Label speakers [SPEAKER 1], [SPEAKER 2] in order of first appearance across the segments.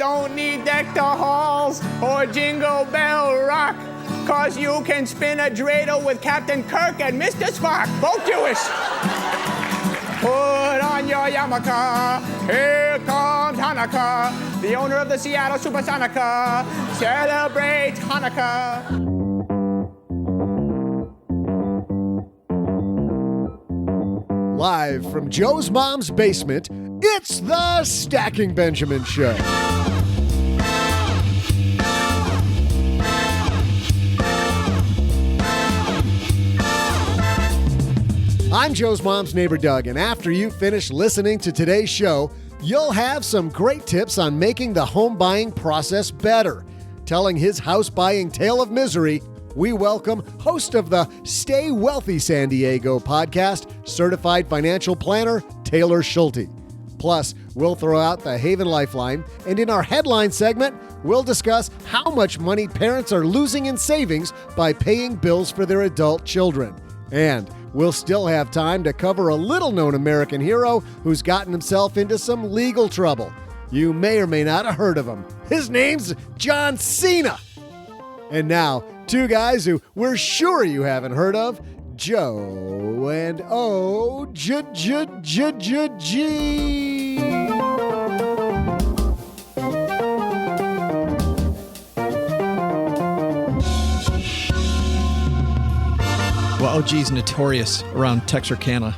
[SPEAKER 1] don't need deck the halls or Jingle Bell Rock, 'cause you can spin a dreidel with Captain Kirk and Mr. Spock, both Jewish. Put on your yarmulke, here comes Hanukkah. The owner of the Seattle Supersonica celebrates Hanukkah.
[SPEAKER 2] Live from Joe's mom's basement, it's the Stacking Benjamin Show. I'm Joe's mom's neighbor, Doug, and after you finish listening to today's show, you'll have some great tips on making the home buying process better. Telling his house buying tale of misery, we welcome host of the Stay Wealthy San Diego podcast, certified financial planner, Taylor Schulte. Plus, we'll throw out the Haven Lifeline, and in our headline segment, we'll discuss how much money parents are losing in savings by paying bills for their adult children. And we'll still have time to cover a little-known American hero who's gotten himself into some legal trouble. You may or may not have heard of him. His name's John Cena. And now, two guys who we're sure you haven't heard of, Joe and O-G.
[SPEAKER 3] Well, OG's notorious around Texarkana.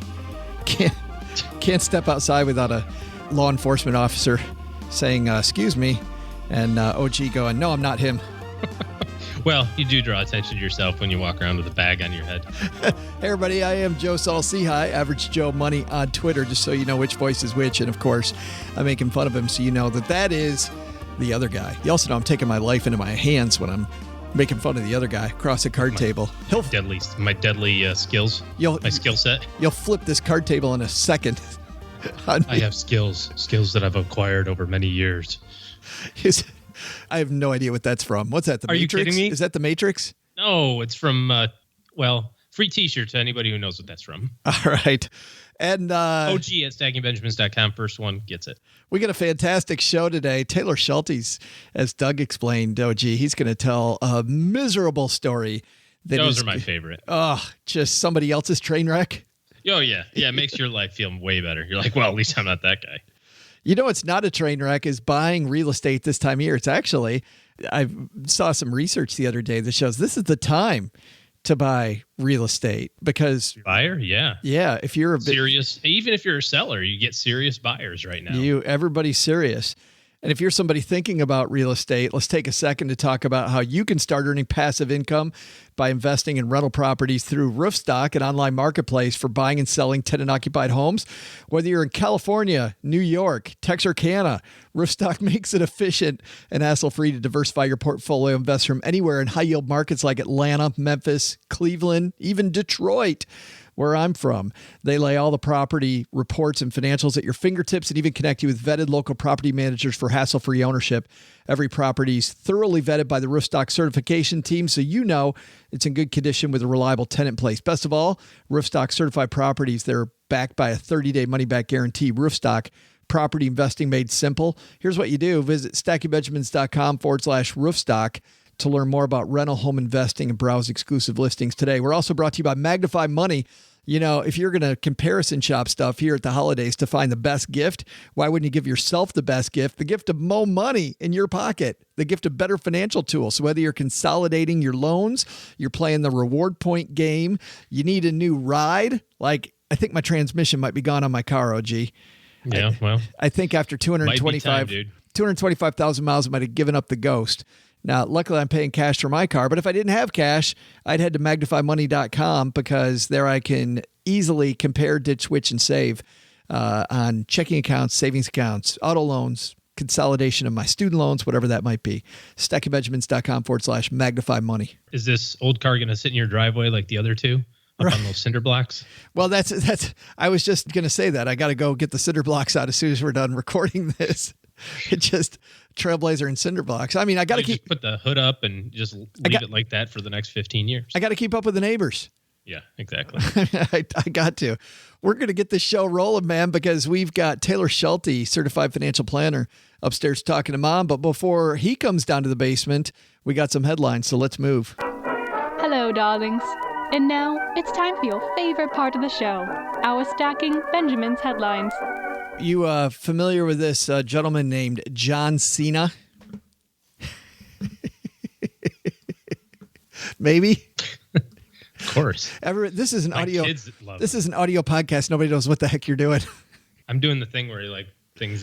[SPEAKER 3] Can't step outside without a law enforcement officer saying, excuse me, and OG going, no, I'm not him.
[SPEAKER 4] Well, you do draw attention to yourself when you walk around with a bag on your head.
[SPEAKER 3] Hey, everybody, I am Joe Saul-Sehy, Average Joe Money on Twitter, just so you know which voice is which. And, of course, I'm making fun of him so you know that is the other guy. You also know I'm taking my life into my hands when I'm making fun of the other guy across the card table.
[SPEAKER 4] My deadly skills, my skill set.
[SPEAKER 3] You'll flip this card table in a second.
[SPEAKER 4] I have skills that I've acquired over many years.
[SPEAKER 3] I have no idea what that's from. What's that, the
[SPEAKER 4] Are
[SPEAKER 3] Matrix?
[SPEAKER 4] You kidding me?
[SPEAKER 3] Is that the Matrix?
[SPEAKER 4] No, it's from, free t-shirt to anybody who knows what that's from.
[SPEAKER 3] All right. And
[SPEAKER 4] OG at stackingbenjamins.com. First one gets it.
[SPEAKER 3] We got a fantastic show today. Taylor Schulte's, as Doug explained, OG, he's going to tell a miserable story.
[SPEAKER 4] Those are my favorite.
[SPEAKER 3] Oh, just somebody else's train wreck.
[SPEAKER 4] Oh, yeah. Yeah, it makes your life feel way better. You're like, well, at least I'm not that guy.
[SPEAKER 3] You know what's not a train wreck is buying real estate this time of year. It's actually, I saw some research the other day that shows this is the time to buy real estate because
[SPEAKER 4] buyer, yeah,
[SPEAKER 3] if you're a bit
[SPEAKER 4] serious, even if you're a seller, you get serious buyers right now.
[SPEAKER 3] Everybody's serious. And if you're somebody thinking about real estate, let's take a second to talk about how you can start earning passive income by investing in rental properties through Roofstock, an online marketplace for buying and selling tenant-occupied homes. Whether you're in California, New York, Texarkana, Roofstock makes it efficient and hassle-free to diversify your portfolio, invest from anywhere in high-yield markets like Atlanta, Memphis, Cleveland, even Detroit, where I'm from. They lay all the property reports and financials at your fingertips and even connect you with vetted local property managers for hassle-free ownership. Every property is thoroughly vetted by the Roofstock certification team, so you know it's in good condition with a reliable tenant in place. Best of all, Roofstock certified properties, they're backed by a 30-day money-back guarantee. Roofstock, property investing made simple. Here's what you do. Visit stackingbenjamins.com/roofstock to learn more about rental home investing and browse exclusive listings today. We're also brought to you by Magnify Money. You know, if you're going to comparison shop stuff here at the holidays to find the best gift, why wouldn't you give yourself the best gift? The gift of more money in your pocket, the gift of better financial tools. So whether you're consolidating your loans, you're playing the reward point game, you need a new ride. Like, I think my transmission might be gone on my car, OG.
[SPEAKER 4] Yeah,
[SPEAKER 3] I think after 225,000 miles, I might have given up the ghost. Now, luckily, I'm paying cash for my car, but if I didn't have cash, I'd head to magnifymoney.com because there I can easily compare, ditch, switch, and save on checking accounts, savings accounts, auto loans, consolidation of my student loans, whatever that might be. stackingbenjamins.com/magnifymoney.
[SPEAKER 4] Is this old car going to sit in your driveway like the other two? Up on those cinder blocks?
[SPEAKER 3] Well, that's. I was just going to say that. I got to go get the cinder blocks out as soon as we're done recording this. It just Trailblazer and cinder blocks. I mean, I got to
[SPEAKER 4] just put the hood up and just leave it like that for the next 15 years.
[SPEAKER 3] I got to keep up with the neighbors.
[SPEAKER 4] Yeah, exactly.
[SPEAKER 3] I got to. We're going to get this show rolling, man, because we've got Taylor Schulte, certified financial planner, upstairs talking to Mom. But before he comes down to the basement, we got some headlines, so let's move.
[SPEAKER 5] Hello, darlings. And now it's time for your favorite part of the show, our Stacking Benjamin's headlines.
[SPEAKER 3] You familiar with this gentleman named John Cena? Maybe.
[SPEAKER 4] Of course.
[SPEAKER 3] This is an
[SPEAKER 4] My
[SPEAKER 3] audio.
[SPEAKER 4] kids love
[SPEAKER 3] This
[SPEAKER 4] it.
[SPEAKER 3] is an audio podcast. Nobody knows what the heck you're doing.
[SPEAKER 4] I'm doing the thing where he like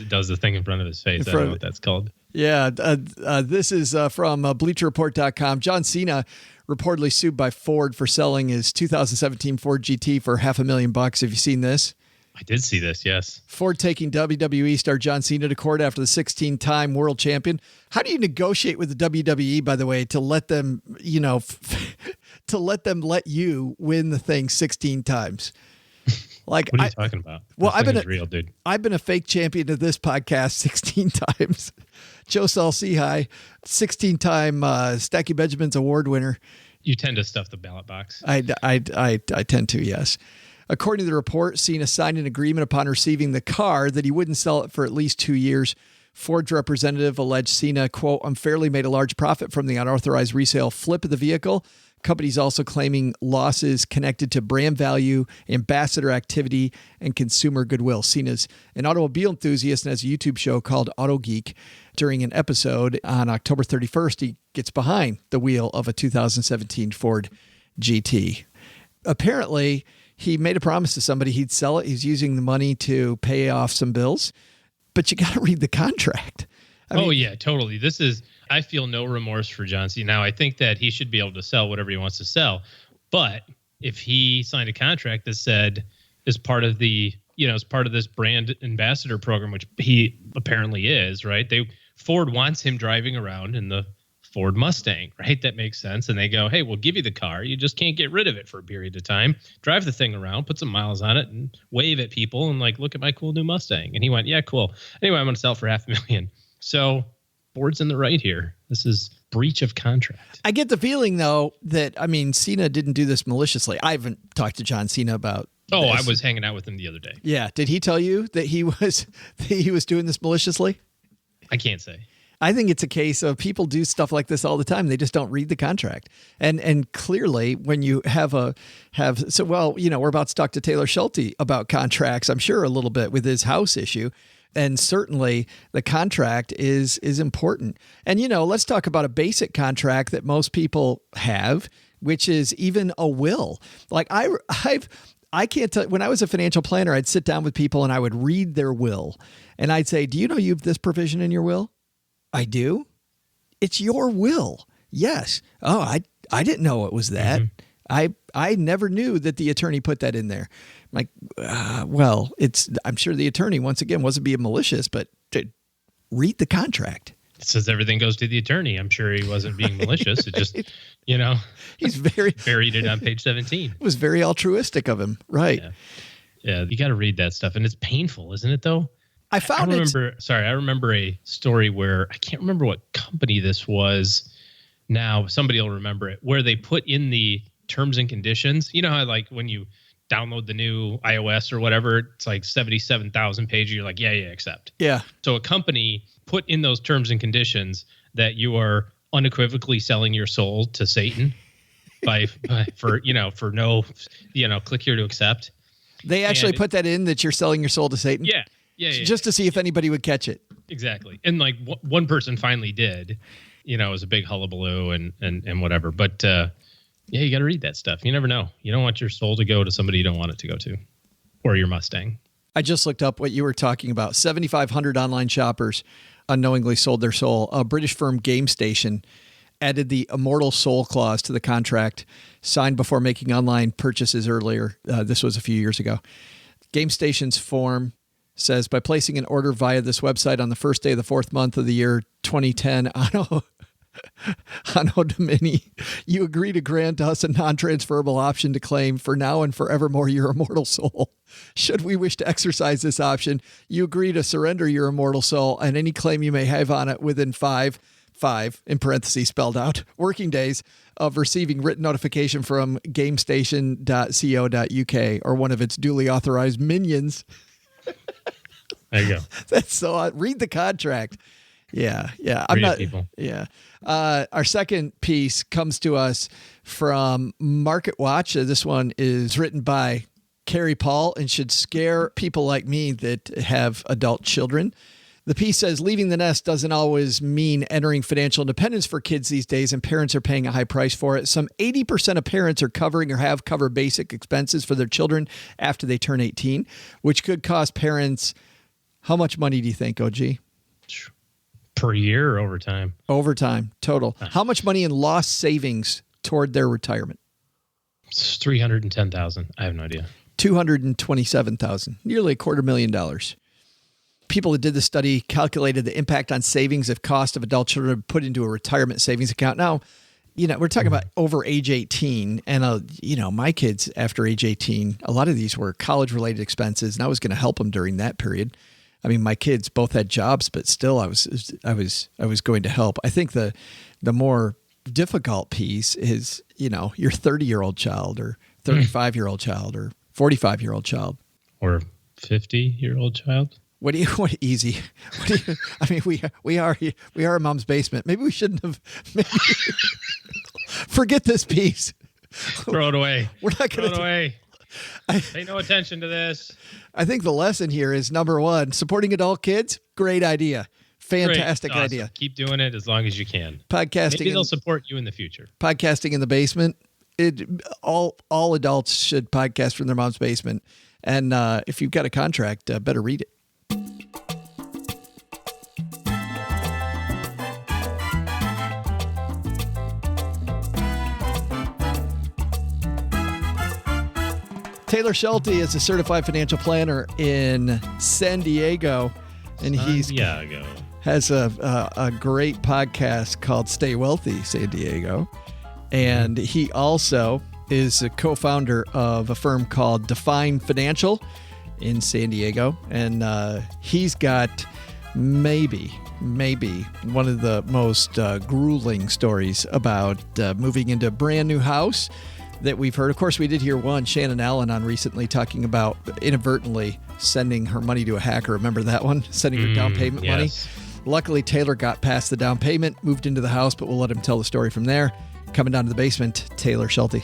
[SPEAKER 4] does the thing in front of his face. I don't know what that's called.
[SPEAKER 3] Yeah, this is from BleacherReport.com. John Cena reportedly sued by Ford for selling his 2017 Ford GT for $500,000. Have you seen this?
[SPEAKER 4] I did see this, yes.
[SPEAKER 3] Ford taking WWE star John Cena to court after the 16-time world champion. How do you negotiate with the WWE, by the way, to let them, to let you win the thing 16 times? Like,
[SPEAKER 4] What are you talking about?
[SPEAKER 3] Well,
[SPEAKER 4] This thing is real, dude.
[SPEAKER 3] I've been a fake champion of this podcast 16 times. Joe Saul-Sehy, 16-time Stacky Benjamins award winner.
[SPEAKER 4] You tend to stuff the ballot box.
[SPEAKER 3] I tend to, yes. According to the report, Cena signed an agreement upon receiving the car that he wouldn't sell it for at least 2 years. Ford's representative alleged Cena, quote, unfairly made a large profit from the unauthorized resale flip of the vehicle. Companies also claiming losses connected to brand value, ambassador activity, and consumer goodwill. Cena's an automobile enthusiast and has a YouTube show called Auto Geek. During an episode on October 31st, he gets behind the wheel of a 2017 Ford GT. Apparently, he made a promise to somebody he'd sell it. He's using the money to pay off some bills, but you got to read the contract. I mean,
[SPEAKER 4] yeah, totally. I feel no remorse for John Cena. Now, I think that he should be able to sell whatever he wants to sell. But if he signed a contract that said, as part of as part of this brand ambassador program, which he apparently is, right? Ford wants him driving around in the Ford Mustang, right? That makes sense. And they go, hey, we'll give you the car. You just can't get rid of it for a period of time. Drive the thing around, put some miles on it, and wave at people and like, look at my cool new Mustang. And he went, yeah, cool. Anyway, I'm going to sell for $500,000. So Ford's in the right here. This is breach of contract.
[SPEAKER 3] I get the feeling, though, that, Cena didn't do this maliciously. I haven't talked to John Cena about this.
[SPEAKER 4] I was hanging out with him the other day.
[SPEAKER 3] Yeah. Did he tell you that he was doing this maliciously?
[SPEAKER 4] I can't say.
[SPEAKER 3] I think it's a case of people do stuff like this all the time. They just don't read the contract. And clearly when you we're about to talk to Taylor Schulte about contracts, I'm sure a little bit with his house issue. And certainly the contract is important. And, let's talk about a basic contract that most people have, which is even a will. Like I can't tell. When I was a financial planner, I'd sit down with people and I would read their will. And I'd say, do you know you have this provision in your will? I do. It's your will. Yes. Oh, I didn't know it was that. Mm-hmm. I never knew that the attorney put that in there. I'm like, I'm sure the attorney, once again, wasn't being malicious, but read the contract.
[SPEAKER 4] It says everything goes to the attorney. I'm sure he wasn't being malicious. It just,
[SPEAKER 3] he's very
[SPEAKER 4] buried it on page 17.
[SPEAKER 3] It was very altruistic of him. Right.
[SPEAKER 4] Yeah. You got to read that stuff. And it's painful, isn't it though?
[SPEAKER 3] I
[SPEAKER 4] remember a story where I can't remember what company this was. Now somebody will remember it, where they put in the terms and conditions. You know how like when you download the new iOS or whatever, it's like 77,000 pages. You're like, yeah, accept. Yeah. So a company put in those terms and conditions that you are unequivocally selling your soul to Satan for no, click here to accept.
[SPEAKER 3] They actually put that in, that you're selling your soul to Satan?
[SPEAKER 4] Yeah.
[SPEAKER 3] Just to see if anybody would catch it.
[SPEAKER 4] Exactly. And like one person finally did, it was a big hullabaloo and whatever. But you got to read that stuff. You never know. You don't want your soul to go to somebody you don't want it to go to, or your Mustang.
[SPEAKER 3] I just looked up what you were talking about. 7,500 online shoppers unknowingly sold their soul. A British firm, Game Station, added the immortal soul clause to the contract signed before making online purchases earlier. This was a few years ago. Game Station's form says, by placing an order via this website on the first day of the fourth month of the year 2010, Anno Domini, you agree to grant us a non-transferable option to claim for now and forevermore your immortal soul. Should we wish to exercise this option, you agree to surrender your immortal soul and any claim you may have on it within 5, 5, in parentheses spelled out, working days of receiving written notification from gamestation.co.uk or one of its duly authorized minions.
[SPEAKER 4] There you go.
[SPEAKER 3] That's so odd. Read the contract. Yeah.
[SPEAKER 4] Read it, people.
[SPEAKER 3] Yeah. Our second piece comes to us from Market Watch. This one is written by Carrie Paul and should scare people like me that have adult children. The piece says leaving the nest doesn't always mean entering financial independence for kids these days, and parents are paying a high price for it. Some 80% of parents are covering or have covered basic expenses for their children after they turn 18, which could cost parents how much money do you think, OG?
[SPEAKER 4] Per year or over time?
[SPEAKER 3] Over time, total. How much money in lost savings toward their retirement?
[SPEAKER 4] It's $310,000. I have no idea.
[SPEAKER 3] $227,000, nearly $250,000. People that did the study calculated the impact on savings if cost of adult children put into a retirement savings account. Now, we're talking about over age 18, and my kids after age 18, a lot of these were college-related expenses, and I was going to help them during that period. I mean, my kids both had jobs, but still, I was going to help. I think the more difficult piece is, your 30-year-old child or 35-year-old child or 45-year-old child
[SPEAKER 4] or 50-year-old child.
[SPEAKER 3] Easy. I mean, we are in Mom's basement. Maybe we shouldn't have. Forget this piece.
[SPEAKER 4] Throw it away.
[SPEAKER 3] We're not going to
[SPEAKER 4] throw it away. Pay no attention to this.
[SPEAKER 3] I think the lesson here is number one: supporting adult kids. Great idea. Fantastic
[SPEAKER 4] Awesome.
[SPEAKER 3] idea.
[SPEAKER 4] Keep doing it as long as you can.
[SPEAKER 3] Podcasting.
[SPEAKER 4] Maybe they'll support you in the future.
[SPEAKER 3] Podcasting in the basement. All adults should podcast from their mom's basement. And if you've got a contract, better read it. Taylor Schulte is a certified financial planner in San Diego, and he has a great podcast called Stay Wealthy San Diego. And he also is a co-founder of a firm called Define Financial in San Diego. And he's got maybe one of the most grueling stories about moving into a brand new house that we've heard. Of course, we did hear one, Shannon Allen, on recently talking about inadvertently sending her money to a hacker. Remember that one? Sending her down payment money. Luckily, Taylor got past the down payment, moved into the house, but we'll let him tell the story from there. Coming down to the basement, Taylor Schulte.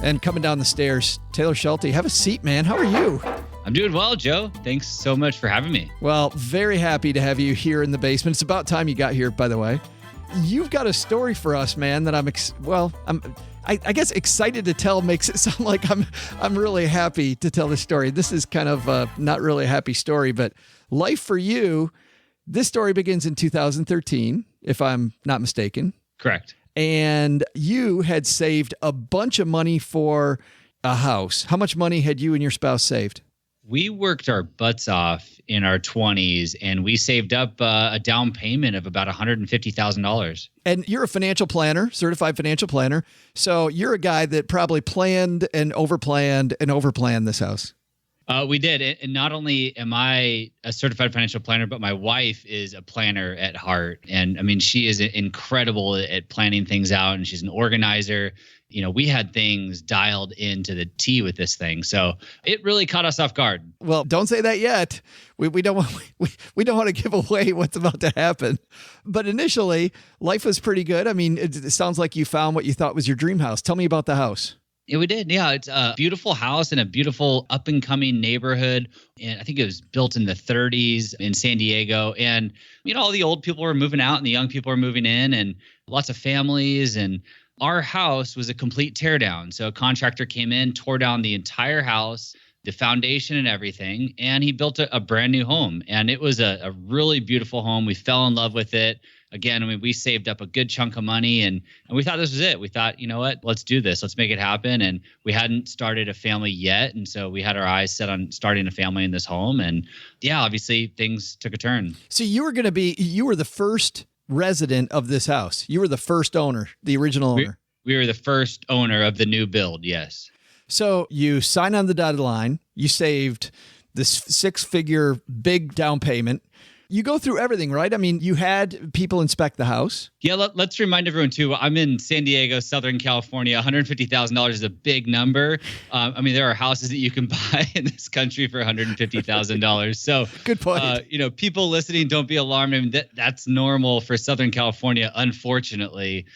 [SPEAKER 3] And coming down the stairs, Taylor Schulte. Have a seat, man. How are you?
[SPEAKER 6] I'm doing well, Joe. Thanks so much for having me.
[SPEAKER 3] Well, very happy to have you here in the basement. It's about time you got here, by the way. You've got a story for us, man, that I guess excited to tell makes it sound like I'm really happy to tell this story. This is kind of not really a happy story, but life for you. This story begins in 2013, if I'm not mistaken.
[SPEAKER 6] Correct.
[SPEAKER 3] And you had saved a bunch of money for a house. How much money had you and your spouse saved?
[SPEAKER 6] We worked our butts off in our 20s, and we saved up a down payment of about $150,000.
[SPEAKER 3] And you're a financial planner, certified financial planner. So you're a guy that probably planned and overplanned this house.
[SPEAKER 6] We did. And not only am I a certified financial planner, but my wife is a planner at heart. And I mean, she is incredible at planning things out, and she's an organizer. We had things dialed into the T with this thing. So it really caught us off guard.
[SPEAKER 3] Well, don't say that yet. We don't want to give away what's about to happen. But initially, life was pretty good. I mean, it sounds like you found what you thought was your dream house. Tell me about the house.
[SPEAKER 6] Yeah, we did. Yeah, it's a beautiful house in a beautiful up-and-coming neighborhood. And I think it was built in the 30s in San Diego. And, all the old people were moving out and the young people were moving in, and lots of families. And our house was a complete teardown. So a contractor came in, tore down the entire house, the foundation and everything, and he built a brand new home. And it was a really beautiful home. We fell in love with it. Again, I mean, we saved up a good chunk of money, and we thought this was it. We thought, you know what, let's do this. Let's make it happen. And we hadn't started a family yet. And so we had our eyes set on starting a family in this home. And yeah, obviously things took a turn.
[SPEAKER 3] So you were the first resident of this house. You were the first owner, the original owner.
[SPEAKER 6] We were the first owner of the new build. Yes.
[SPEAKER 3] So you signed on the dotted line. You saved this 6-figure big down payment. You go through everything, right? I mean, you had people inspect the house.
[SPEAKER 6] Yeah, let's remind everyone too. I'm in San Diego, Southern California. $150,000 is a big number. I mean, there are houses that you can buy in this country for $150,000. So
[SPEAKER 3] good point.
[SPEAKER 6] People listening, don't be alarmed. I mean, that's normal for Southern California. Unfortunately,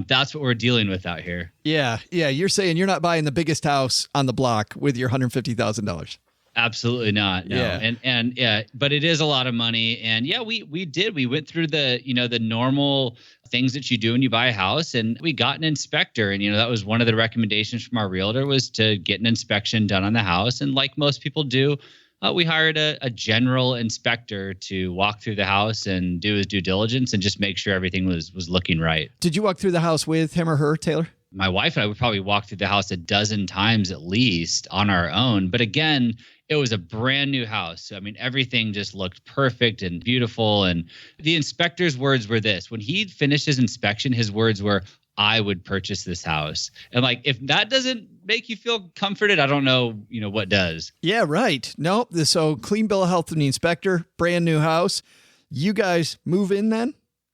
[SPEAKER 6] that's what we're dealing with out here.
[SPEAKER 3] Yeah. You're saying you're not buying the biggest house on the block with your $150,000.
[SPEAKER 6] Absolutely not. No.
[SPEAKER 3] Yeah.
[SPEAKER 6] And yeah, but it is a lot of money. And yeah, we went through the normal things that you do when you buy a house, and we got an inspector. And, that was one of the recommendations from our realtor, was to get an inspection done on the house. And like most people do, we hired a general inspector to walk through the house and do his due diligence and just make sure everything was looking right.
[SPEAKER 3] Did you walk through the house with him or her, Taylor?
[SPEAKER 6] My wife and I would probably walk through the house a dozen times at least on our own. But again, it was a brand new house. I mean, everything just looked perfect and beautiful. And the inspector's words were this: when he finished his inspection, his words were, "I would purchase this house." And like, if that doesn't make you feel comforted, I don't know, what does.
[SPEAKER 3] Yeah, right. No, so clean bill of health from the inspector, brand new house. You guys move in then?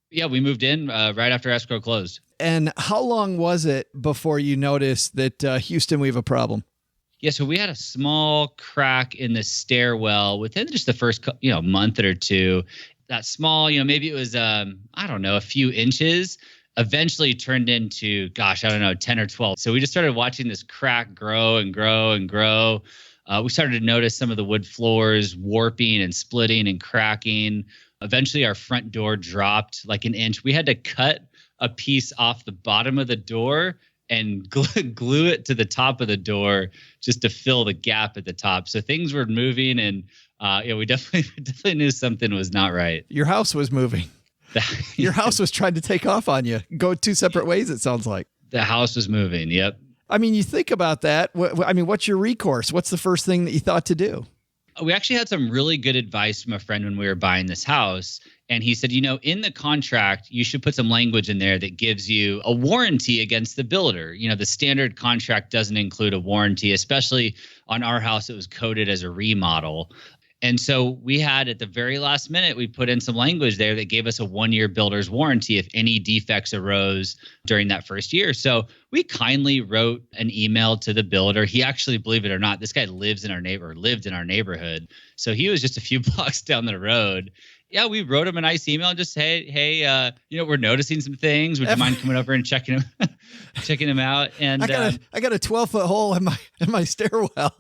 [SPEAKER 6] Yeah, we moved in right after escrow closed.
[SPEAKER 3] And how long was it before you noticed that, Houston, we have a problem?
[SPEAKER 6] Yeah, so we had a small crack in the stairwell within just the first, month or two. That small, maybe it was, a few inches, eventually turned into, 10 or 12. So we just started watching this crack grow and grow and grow. We started to notice some of the wood floors warping and splitting and cracking. Eventually, our front door dropped like an inch. We had to cut a piece off the bottom of the door and glue it to the top of the door just to fill the gap at the top. So things were moving, and we definitely knew something was not right.
[SPEAKER 3] Your house was moving. Your house was trying to take off on you. Go two separate ways, it sounds like.
[SPEAKER 6] The house was moving, yep.
[SPEAKER 3] I mean, you think about that. What's your recourse? What's the first thing that you thought to do?
[SPEAKER 6] We actually had some really good advice from a friend when we were buying this house. And he said, in the contract, you should put some language in there that gives you a warranty against the builder. The standard contract doesn't include a warranty, especially on our house. It was coded as a remodel. And so we had, at the very last minute, we put in some language there that gave us a 1-year builder's warranty if any defects arose during that first year. So we kindly wrote an email to the builder. He actually, believe it or not, this guy lived in our neighborhood. So he was just a few blocks down the road. Yeah, we wrote him a nice email and just, hey, we're noticing some things. Would you mind coming over and checking them out? And
[SPEAKER 3] I got a 12-foot hole in my stairwell.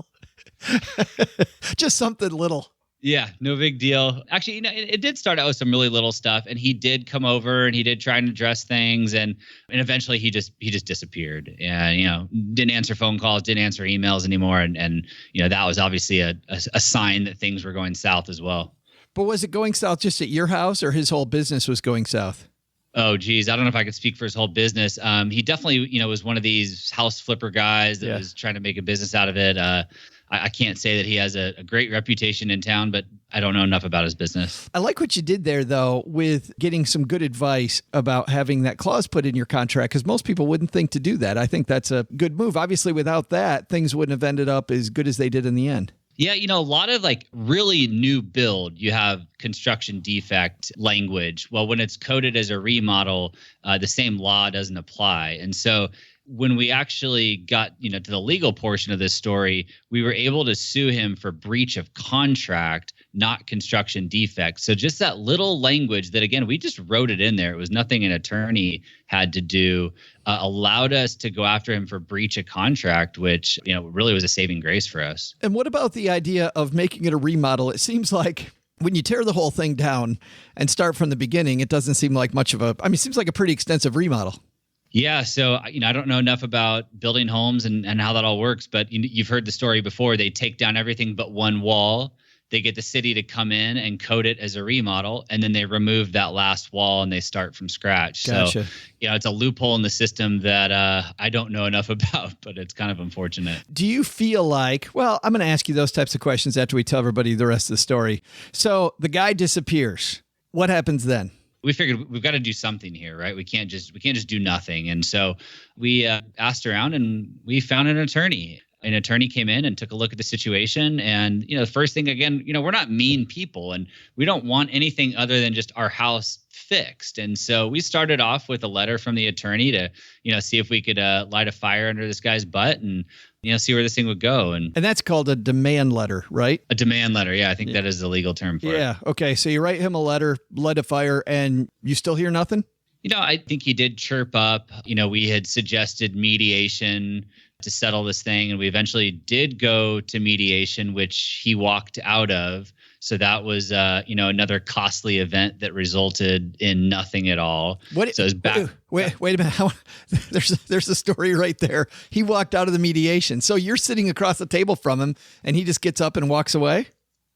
[SPEAKER 3] Just something little.
[SPEAKER 6] Yeah, no big deal. Actually, it did start out with some really little stuff, and he did come over and he did try and address things, and eventually he just disappeared, and didn't answer phone calls, didn't answer emails anymore, and that was obviously a sign that things were going south as well.
[SPEAKER 3] But was it going south just at your house, or his whole business was going south?
[SPEAKER 6] Oh, geez. I don't know if I could speak for his whole business. He definitely, was one of these house flipper guys that was trying to make a business out of it. I can't say that he has a great reputation in town, but I don't know enough about his business.
[SPEAKER 3] I like what you did there, though, with getting some good advice about having that clause put in your contract, because most people wouldn't think to do that. I think that's a good move. Obviously, without that, things wouldn't have ended up as good as they did in the end.
[SPEAKER 6] Yeah, a lot of really new build, you have construction defect language. Well, when it's coded as a remodel, the same law doesn't apply. And so when we actually got, to the legal portion of this story, we were able to sue him for breach of contract, not construction defects. So just that little language that, again, we just wrote it in there. It was nothing an attorney had to do, allowed us to go after him for breach of contract, which, really was a saving grace for us.
[SPEAKER 3] And what about the idea of making it a remodel? It seems like when you tear the whole thing down and start from the beginning, it doesn't seem like much of it seems like a pretty extensive remodel.
[SPEAKER 6] Yeah. So, I don't know enough about building homes and how that all works, but you've heard the story before. They take down everything but one wall. They get the city to come in and code it as a remodel, and then they remove that last wall and they start from scratch.
[SPEAKER 3] Gotcha.
[SPEAKER 6] So, it's a loophole in the system that I don't know enough about, but it's kind of unfortunate.
[SPEAKER 3] Do you feel like, well, I'm going to ask you those types of questions after we tell everybody the rest of the story. So the guy disappears. What happens then?
[SPEAKER 6] We figured we've got to do something here, right? We can't just do nothing. And so we asked around and we found an attorney. an attorney came in and took a look at the situation. And, the first thing, again, we're not mean people and we don't want anything other than just our house fixed. And so we started off with a letter from the attorney to, see if we could light a fire under this guy's butt and, see where this thing would go. And
[SPEAKER 3] that's called a demand letter, right?
[SPEAKER 6] A demand letter. Yeah, I think that is the legal term for it.
[SPEAKER 3] Yeah. Okay. So you write him a letter, light a fire, and you still hear nothing?
[SPEAKER 6] I think he did chirp up. We had suggested mediation to settle this thing, and we eventually did go to mediation, which he walked out of. So that was, another costly event that resulted in nothing at all. So it's back.
[SPEAKER 3] Wait a minute. There's a story right there. He walked out of the mediation. So you're sitting across the table from him, and he just gets up and walks away?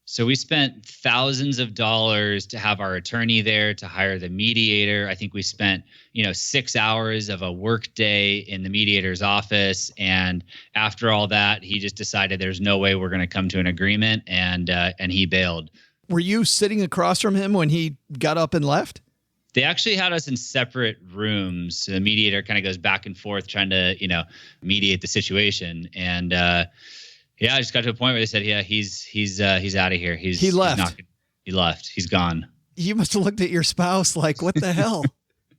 [SPEAKER 6] So we spent thousands of dollars to have our attorney there, to hire the mediator. I think we spent, 6 hours of a work day in the mediator's office. And after all that, he just decided there's no way we're going to come to an agreement, and he bailed.
[SPEAKER 3] Were you sitting across from him when he got up and left?
[SPEAKER 6] They actually had us in separate rooms. So the mediator kind of goes back and forth trying to, mediate the situation. And, I just got to a point where they said, "Yeah, he's out of here.
[SPEAKER 3] He left.
[SPEAKER 6] He left. He's gone."
[SPEAKER 3] You must have looked at your spouse like, "What the hell?"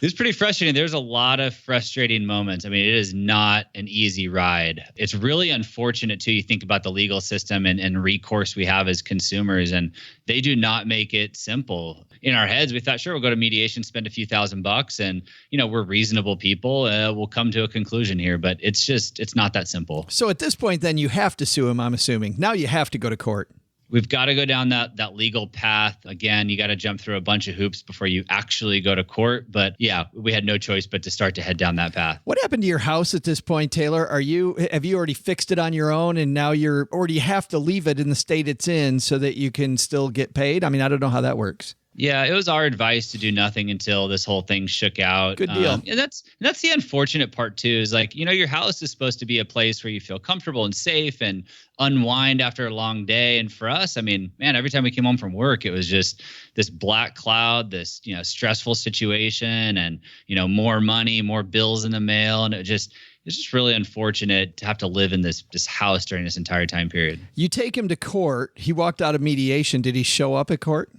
[SPEAKER 6] It was pretty frustrating. There's a lot of frustrating moments. I mean, it is not an easy ride. It's really unfortunate too. You think about the legal system and recourse we have as consumers, and they do not make it simple. In our heads, we thought, sure, we'll go to mediation, spend a few $1,000, and we're reasonable people. We'll come to a conclusion here, but it's not that simple.
[SPEAKER 3] So at this point, then you have to sue him. I'm assuming now you have to go to court.
[SPEAKER 6] We've got to go down that legal path. Again, you got to jump through a bunch of hoops before you actually go to court. But yeah, we had no choice but to start to head down that path.
[SPEAKER 3] What happened to your house at this point, Taylor? Have you already fixed it on your own, and now or do you have to leave it in the state it's in so that you can still get paid? I mean, I don't know how that works.
[SPEAKER 6] Yeah, it was our advice to do nothing until this whole thing shook out.
[SPEAKER 3] Good deal.
[SPEAKER 6] And that's the unfortunate part too, is like, your house is supposed to be a place where you feel comfortable and safe and unwind after a long day. And for us, I mean, man, every time we came home from work, it was just this black cloud, this, stressful situation, and, more money, more bills in the mail. And it's just really unfortunate to have to live in this house during this entire time period.
[SPEAKER 3] You take him to court. He walked out of mediation. Did he show up at court?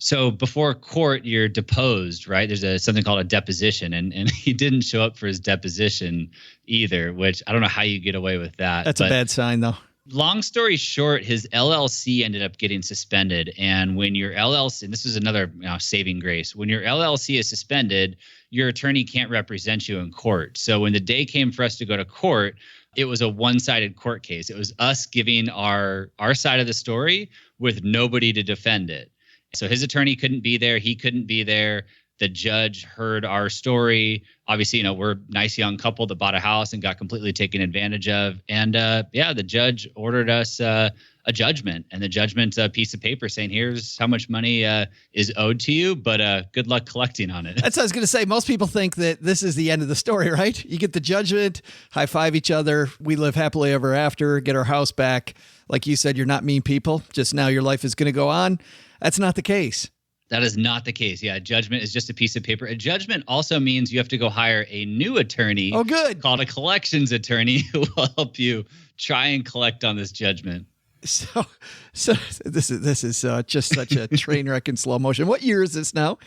[SPEAKER 6] So before court, you're deposed, right? There's something called a deposition, and he didn't show up for his deposition either, which I don't know how you get away with that.
[SPEAKER 3] That's a bad sign, though.
[SPEAKER 6] Long story short, his LLC ended up getting suspended. And when your LLC, and this is another saving grace, when your LLC is suspended, your attorney can't represent you in court. So when the day came for us to go to court, it was a one-sided court case. It was us giving our side of the story with nobody to defend it. So his attorney couldn't be there. He couldn't be there. The judge heard our story. Obviously, we're a nice young couple that bought a house and got completely taken advantage of. And the judge ordered us a judgment. And the judgment's a piece of paper saying, here's how much money is owed to you, but good luck collecting on it.
[SPEAKER 3] That's what I was going to say. Most people think that this is the end of the story, right? You get the judgment, high five each other. We live happily ever after, get our house back. Like you said, you're not mean people. Just now your life is going to go on. That's not the case.
[SPEAKER 6] That is not the case. Yeah, a judgment is just a piece of paper. A judgment also means you have to go hire a new attorney.
[SPEAKER 3] Oh, good.
[SPEAKER 6] Called a collections attorney who will help you try and collect on this judgment.
[SPEAKER 3] So this is just such a train wreck in slow motion. What year is this now?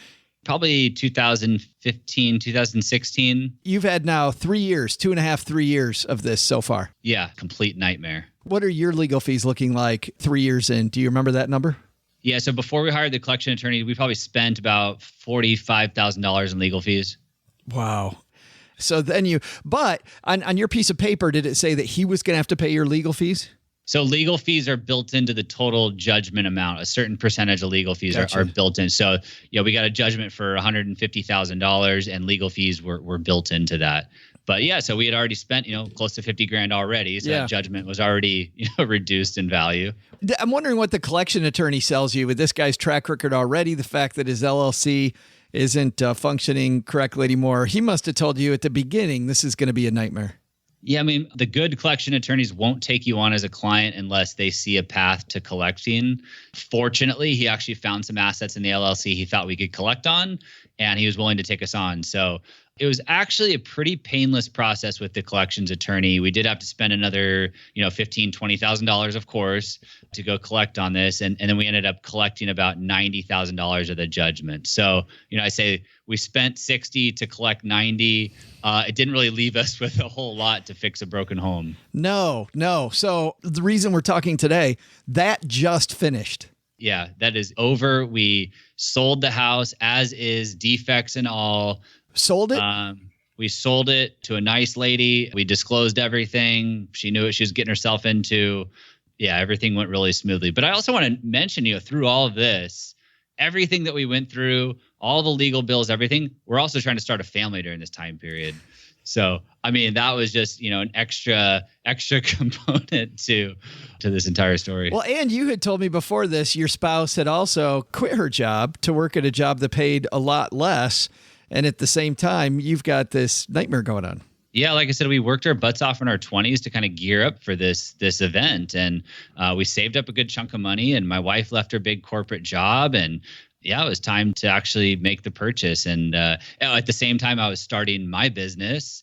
[SPEAKER 6] Probably 2015, 2016.
[SPEAKER 3] You've had now 3 years, 3 years of this so far.
[SPEAKER 6] Yeah, complete nightmare.
[SPEAKER 3] What are your legal fees looking like 3 years in? Do you remember that number?
[SPEAKER 6] Yeah, so before we hired the collection attorney, we probably spent about $45,000 in legal fees.
[SPEAKER 3] Wow. So then but on your piece of paper, did it say that he was going to have to pay your legal fees?
[SPEAKER 6] So legal fees are built into the total judgment amount. A certain percentage of legal fees are built in. So, we got a judgment for $150,000 and legal fees were built into that. But yeah, so we had already spent, close to $50,000 already. So that judgment was already, reduced in value.
[SPEAKER 3] I'm wondering what the collection attorney sells you with this guy's track record already, the fact that his LLC isn't functioning correctly anymore. He must have told you at the beginning, this is going to be a nightmare.
[SPEAKER 6] Yeah, I mean, the good collection attorneys won't take you on as a client unless they see a path to collecting. Fortunately, he actually found some assets in the LLC he thought we could collect on, and he was willing to take us on. So It was actually a pretty painless process with the collections attorney. We did have to spend another, $15,000, $20,000, of course, to go collect on this. And then we ended up collecting about $90,000 of the judgment. So, I say we spent 60 to collect 90. It didn't really leave us with a whole lot to fix a broken home.
[SPEAKER 3] No. So the reason we're talking today, that just finished.
[SPEAKER 6] Yeah, that is over. We sold the house as is, defects and all.
[SPEAKER 3] Sold it?
[SPEAKER 6] We sold it to a nice lady. We disclosed everything. She knew what she was getting herself into. Yeah, everything went really smoothly. But I also want to mention, through all of this, everything that we went through, all the legal bills, everything, we're also trying to start a family during this time period. So, that was just, an extra component to this entire story.
[SPEAKER 3] Well, and you had told me before this, your spouse had also quit her job to work at a job that paid a lot less. And at the same time, you've got this nightmare going on.
[SPEAKER 6] Yeah, like I said, we worked our butts off in our 20s to kind of gear up for this event. And we saved up a good chunk of money, and my wife left her big corporate job. And yeah, it was time to actually make the purchase. And at the same time, I was starting my business.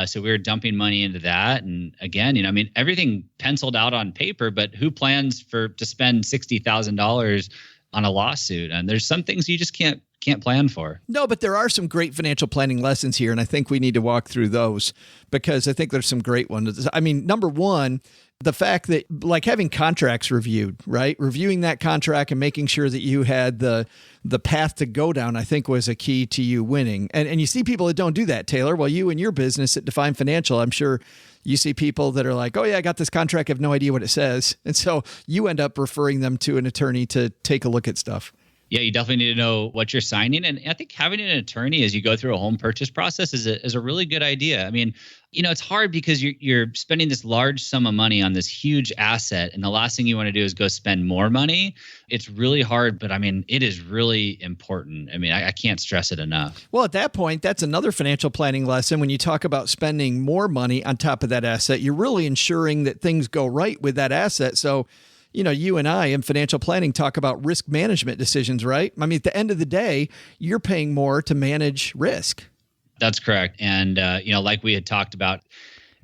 [SPEAKER 6] So we were dumping money into that. And again, everything penciled out on paper, but who plans to spend $60,000 on a lawsuit? And there's some things you just can't plan for.
[SPEAKER 3] No, but there are some great financial planning lessons here, and I think we need to walk through those because I think there's some great ones. Number one, the fact that like having contracts reviewed, right? Reviewing that contract and making sure that you had the path to go down, I think was a key to you winning. And you see people that don't do that, Taylor. Well, you and your business at Define Financial, I'm sure you see people that are like, oh yeah, I got this contract. I have no idea what it says. And so you end up referring them to an attorney to take a look at stuff.
[SPEAKER 6] Yeah, you definitely need to know what you're signing. And I think having an attorney as you go through a home purchase process is a really good idea. It's hard because you're spending this large sum of money on this huge asset. And the last thing you want to do is go spend more money. It's really hard, but it is really important. I can't stress it enough.
[SPEAKER 3] Well, at that point, that's another financial planning lesson. When you talk about spending more money on top of that asset, you're really ensuring that things go right with that asset. So you and I in financial planning talk about risk management decisions, right? At the end of the day, you're paying more to manage risk.
[SPEAKER 6] That's correct. And, like we had talked about,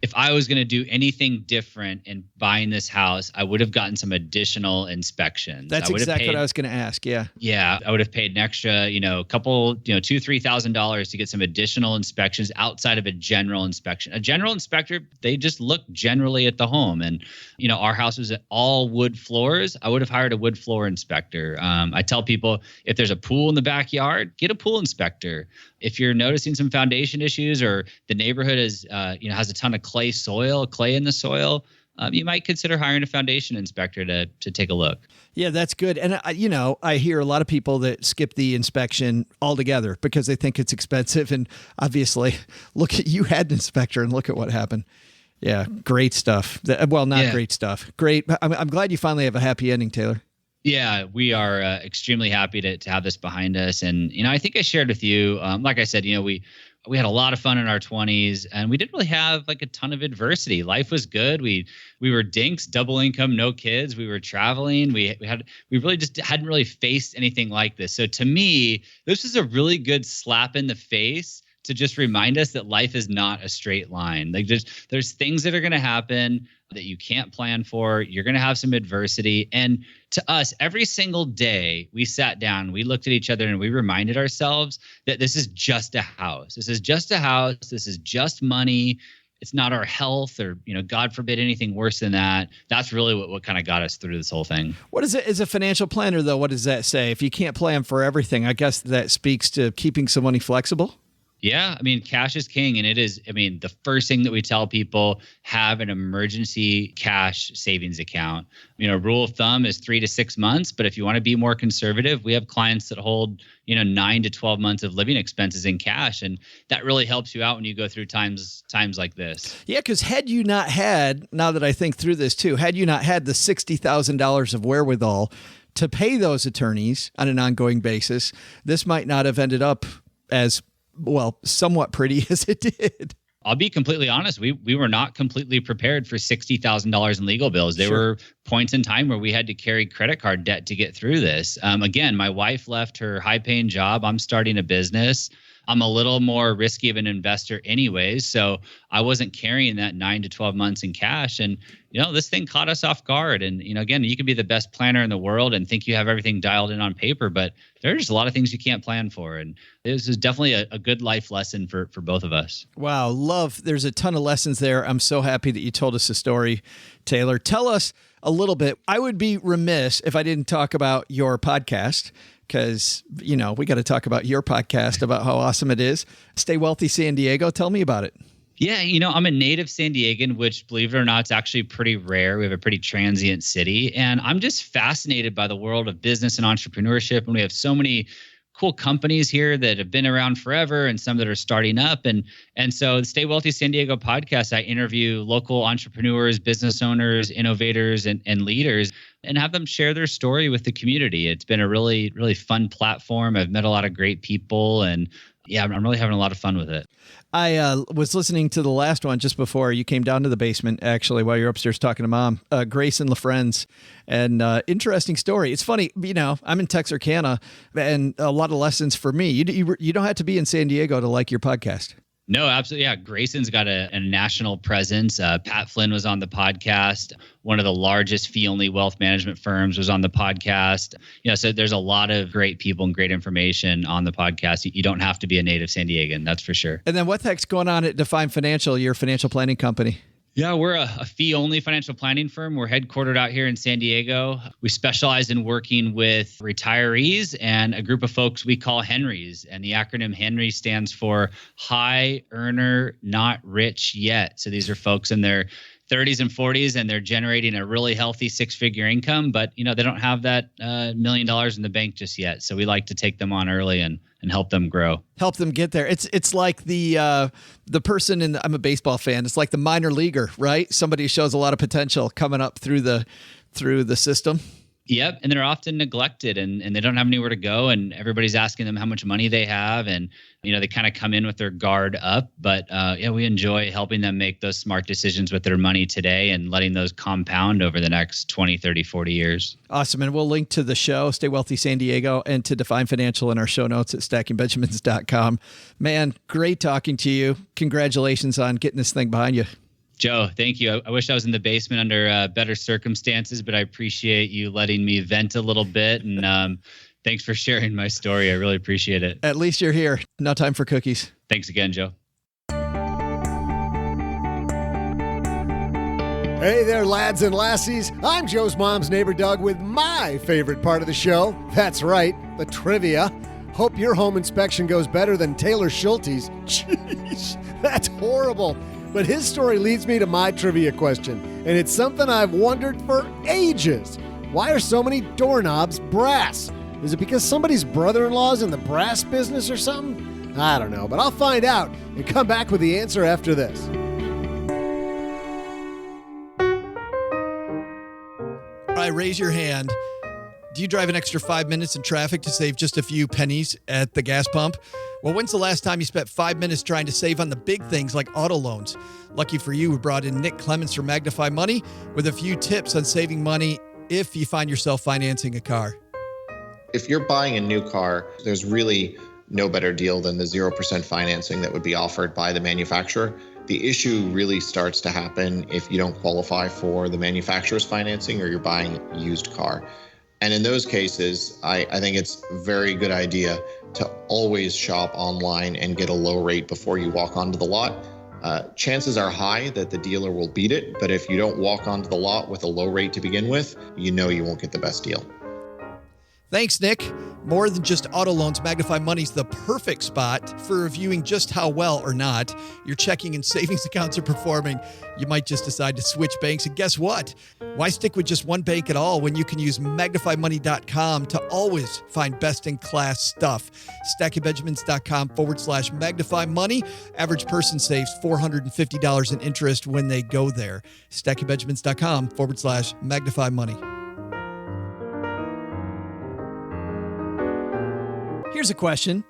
[SPEAKER 6] if I was going to do anything different in buying this house, I would have gotten some additional inspections.
[SPEAKER 3] That's exactly what I was going to ask. Yeah.
[SPEAKER 6] Yeah. I would have paid an extra, couple, $2,000-$3,000 to get some additional inspections outside of a general inspection. A general inspector, they just look generally at the home. And, our house was all wood floors. I would have hired a wood floor inspector. I tell people if there's a pool in the backyard, get a pool inspector. If you're noticing some foundation issues or the neighborhood is, has a ton of clay in the soil, you might consider hiring a foundation inspector to take a look.
[SPEAKER 3] Yeah, that's good. And, I hear a lot of people that skip the inspection altogether because they think it's expensive. And obviously, you had an inspector and look at what happened. Yeah, great stuff. Great stuff. Great. I'm glad you finally have a happy ending, Taylor.
[SPEAKER 6] Yeah, we are extremely happy to have this behind us. And, I think I shared with you, like I said, we had a lot of fun in our 20s and we didn't really have like a ton of adversity. Life was good. We were dinks, double income, no kids. We were traveling. We really just hadn't really faced anything like this. So to me, this is a really good slap in the face to just remind us that life is not a straight line. Like there's things that are going to happen that you can't plan for. You're going to have some adversity. And to us, every single day we sat down, we looked at each other and we reminded ourselves that this is just a house. This is just a house. This is just money. It's not our health or, God forbid anything worse than that. That's really what kind of got us through this whole thing. What is it
[SPEAKER 3] as a financial planner, though? What does that say? If you can't plan for everything, I guess that speaks to keeping some money flexible.
[SPEAKER 6] Yeah. Cash is king. And it is, the first thing that we tell people, have an emergency cash savings account. Rule of thumb is 3 to 6 months. But if you want to be more conservative, we have clients that hold, 9 to 12 months of living expenses in cash. And that really helps you out when you go through times like this.
[SPEAKER 3] Yeah. Because had you not had, now that I think through this too, had you not had the $60,000 of wherewithal to pay those attorneys on an ongoing basis, this might not have ended up as somewhat pretty as it did.
[SPEAKER 6] I'll be completely honest. We were not completely prepared for $60,000 in legal bills. There were points in time where we had to carry credit card debt to get through this. Again, my wife left her high-paying job. I'm starting a business. I'm a little more risky of an investor anyways. So I wasn't carrying that 9 to 12 months in cash. And, this thing caught us off guard. And, again, you can be the best planner in the world and think you have everything dialed in on paper, but there's a lot of things you can't plan for. And this is definitely a good life lesson for both of us.
[SPEAKER 3] Wow. There's a ton of lessons there. I'm so happy that you told us the story, Taylor. Tell us a little bit. I would be remiss if I didn't talk about your podcast, because, we got to talk about your podcast, about how awesome it is. Stay Wealthy San Diego. Tell me about it.
[SPEAKER 6] Yeah, I'm a native San Diegan, which, believe it or not, it's actually pretty rare. We have a pretty transient city. And I'm just fascinated by the world of business and entrepreneurship. And we have so many cool companies here that have been around forever and some that are starting up. And so the Stay Wealthy San Diego podcast, I interview local entrepreneurs, business owners, innovators, and leaders, and have them share their story with the community. It's been a really, really fun platform. I've met a lot of great people, and yeah, I'm really having a lot of fun with it.
[SPEAKER 3] I was listening to the last one just before you came down to the basement, actually, while you're upstairs talking to Mom, Grace and LaFriends, and interesting story. It's funny, I'm in Texarkana, and a lot of lessons for me. You don't have to be in San Diego to like your podcast.
[SPEAKER 6] No, absolutely. Yeah. Grayson's got a national presence. Pat Flynn was on the podcast. One of the largest fee-only wealth management firms was on the podcast. So there's a lot of great people and great information on the podcast. You don't have to be a native San Diegan, that's for sure.
[SPEAKER 3] And then what the heck's going on at Define Financial, your financial planning company?
[SPEAKER 6] Yeah, we're a fee-only financial planning firm. We're headquartered out here in San Diego. We specialize in working with retirees and a group of folks we call Henrys. And the acronym Henry stands for High Earner, Not Rich Yet. So these are folks in their 30s and 40s, and they're generating a really healthy six-figure income, but they don't have that $1 million in the bank just yet. So we like to take them on early and help them grow. Help them get there.
[SPEAKER 3] It's like the person I'm a baseball fan. It's like the minor leaguer, right? Somebody shows a lot of potential coming up through the system.
[SPEAKER 6] Yep. And they're often neglected and they don't have anywhere to go. And everybody's asking them how much money they have. And, they kind of come in with their guard up. But we enjoy helping them make those smart decisions with their money today and letting those compound over the next 20, 30, 40 years.
[SPEAKER 3] Awesome. And we'll link to the show, Stay Wealthy San Diego, and to Define Financial in our show notes at stackingbenjamins.com. Man, great talking to you. Congratulations on getting this thing behind you.
[SPEAKER 6] Joe, thank you. I wish I was in the basement under better circumstances, but I appreciate you letting me vent a little bit. And thanks for sharing my story. I really appreciate it.
[SPEAKER 3] At least you're here. Now time for cookies.
[SPEAKER 6] Thanks again, Joe.
[SPEAKER 2] Hey there, lads and lassies. I'm Joe's mom's neighbor, Doug, with my favorite part of the show. That's right, the trivia. Hope your home inspection goes better than Taylor Schulte's. Jeez, that's horrible. But his story leads me to my trivia question, and it's something I've wondered for ages. Why are so many doorknobs brass? Is it because somebody's brother-in-law's in the brass business or something? I don't know, but I'll find out and come back with the answer after this.
[SPEAKER 3] All right, raise your hand. Do you drive an extra 5 minutes in traffic to save just a few pennies at the gas pump? Well, when's the last time you spent 5 minutes trying to save on the big things like auto loans? Lucky for you, we brought in Nick Clements from Magnify Money with a few tips on saving money if you find yourself financing a car.
[SPEAKER 7] If you're buying a new car, there's really no better deal than the 0% financing that would be offered by the manufacturer. The issue really starts to happen if you don't qualify for the manufacturer's financing or you're buying a used car. And in those cases, I think it's a very good idea to always shop online and get a low rate before you walk onto the lot. Chances are high that the dealer will beat it, but if you don't walk onto the lot with a low rate to begin with, you won't get the best deal.
[SPEAKER 3] Thanks, Nick. More than just auto loans, Magnify Money's the perfect spot for reviewing just how well or not your checking and savings accounts are performing. You might just decide to switch banks, and guess what? Why stick with just one bank at all when you can use MagnifyMoney.com to always find best-in-class stuff? StackingBenjamins.com/Magnify Money. Average person saves $450 in interest when they go there. StackingBenjamins.com/Magnify Money. Here's a question.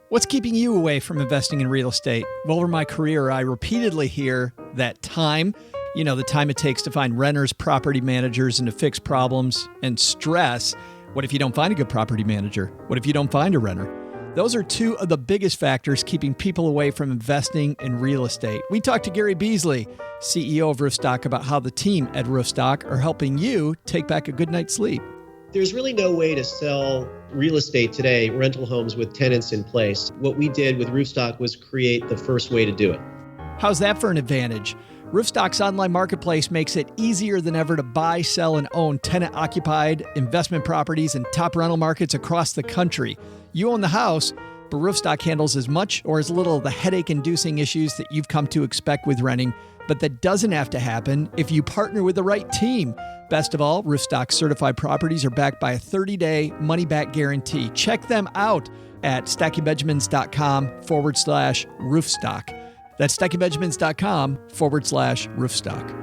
[SPEAKER 3] What's keeping you away from investing in real estate? Well, over my career, I repeatedly hear that time, the time it takes to find renters, property managers, and to fix problems, and stress. What if you don't find a good property manager? What if you don't find a renter? Those are two of the biggest factors keeping people away from investing in real estate. We talked to Gary Beasley, CEO of Roofstock, about how the team at Roofstock are helping you take back a good night's sleep.
[SPEAKER 8] There's really no way to sell real estate today, rental homes with tenants in place. What we did with Roofstock was create the first way to do it.
[SPEAKER 3] How's that for an advantage? Roofstock's online marketplace makes it easier than ever to buy, sell, and own tenant-occupied investment properties in top rental markets across the country. You own the house, but Roofstock handles as much or as little of the headache-inducing issues that you've come to expect with renting, but that doesn't have to happen if you partner with the right team. Best of all, Roofstock's certified properties are backed by a 30-day money-back guarantee. Check them out at stackingbenjamins.com/roofstock. That's stackingbenjamins.com/roofstock.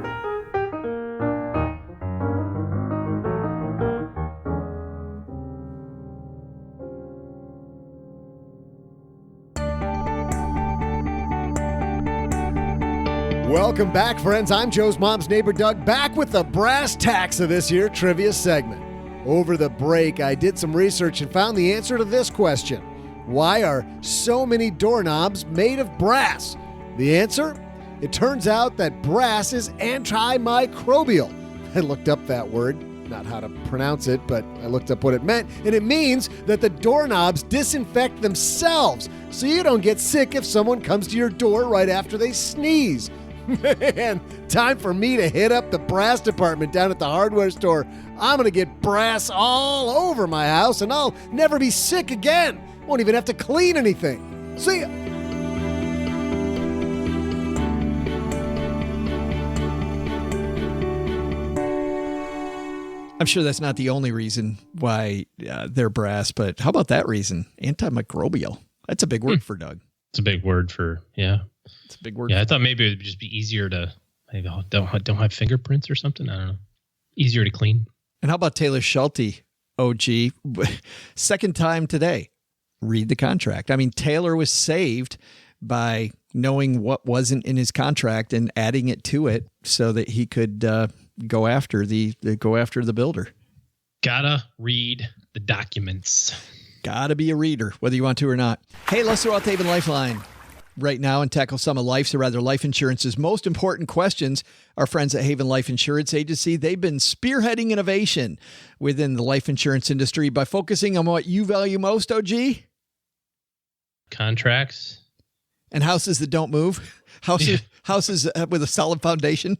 [SPEAKER 2] Welcome back, friends. I'm Joe's mom's neighbor, Doug, back with the brass tacks of this here trivia segment. Over the break, I did some research and found the answer to this question. Why are so many doorknobs made of brass? The answer? It turns out that brass is antimicrobial. I looked up that word, not how to pronounce it, but I looked up what it meant, and it means that the doorknobs disinfect themselves, so you don't get sick if someone comes to your door right after they sneeze. Man, time for me to hit up the brass department down at the hardware store. I'm going to get brass all over my house, and I'll never be sick again. Won't even have to clean anything. See ya.
[SPEAKER 3] I'm sure that's not the only reason why they're brass, but how about that reason? Antimicrobial. That's a big word for Doug.
[SPEAKER 4] It's a big word for, yeah.
[SPEAKER 3] It's a big word.
[SPEAKER 4] Yeah, I thought maybe it would just be easier to, maybe don't have fingerprints or something. I don't know. Easier to clean.
[SPEAKER 3] And how about Taylor Schulte, OG? Second time today. Read the contract. I mean, Taylor was saved by knowing what wasn't in his contract and adding it to it so that he could go after the builder. Gotta
[SPEAKER 4] read the documents.
[SPEAKER 3] Gotta be a reader, whether you want to or not. Hey, let's throw out the Haven Lifeline right now and tackle some of life's, or rather life insurance's most important questions. Our friends at Haven Life Insurance Agency, they've been spearheading innovation within the life insurance industry by focusing on what you value most, OG?
[SPEAKER 4] Contracts.
[SPEAKER 3] And houses that don't move. Houses with a solid foundation.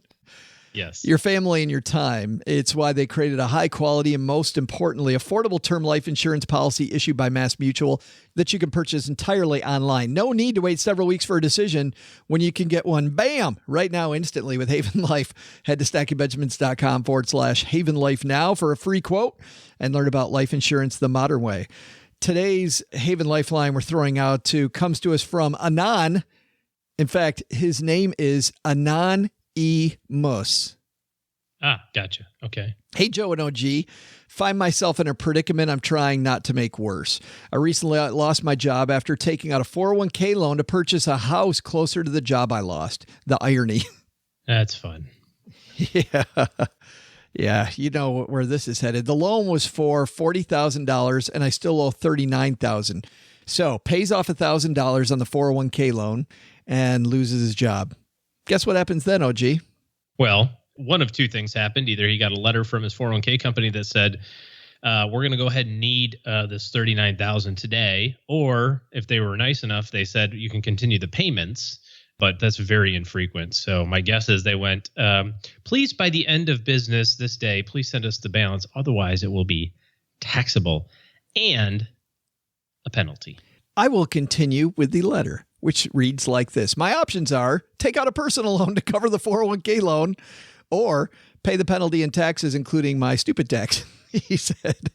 [SPEAKER 4] Yes.
[SPEAKER 3] Your family and your time. It's why they created a high quality and, most importantly, affordable term life insurance policy issued by MassMutual that you can purchase entirely online. No need to wait several weeks for a decision when you can get one, bam, right now instantly with Haven Life. Head to stackingbenjamins.com/Haven Life now for a free quote and learn about life insurance the modern way. Today's Haven Lifeline we're throwing out comes to us from Anan. In fact, his name is Anan E. Mus.
[SPEAKER 4] Ah, gotcha. Okay.
[SPEAKER 3] Hey, Joe and OG. Find myself in a predicament I'm trying not to make worse. I recently lost my job after taking out a 401k loan to purchase a house closer to the job I lost. The irony.
[SPEAKER 4] That's fun.
[SPEAKER 3] Yeah. Yeah, you know where this is headed. The loan was for $40,000 and I still owe $39,000. So pays off $1,000 on the 401k loan and loses his job. Guess what happens then, OG?
[SPEAKER 4] Well, one of two things happened. Either he got a letter from his 401k company that said, we're going to go ahead and need this $39,000 today. Or if they were nice enough, they said you can continue the payments, but that's very infrequent. So my guess is they went, please, by the end of business this day, please send us the balance. Otherwise, it will be taxable and a penalty.
[SPEAKER 3] I will continue with the letter, which reads like this. My options are take out a personal loan to cover the 401k loan or pay the penalty and taxes, including my stupid tax. He said,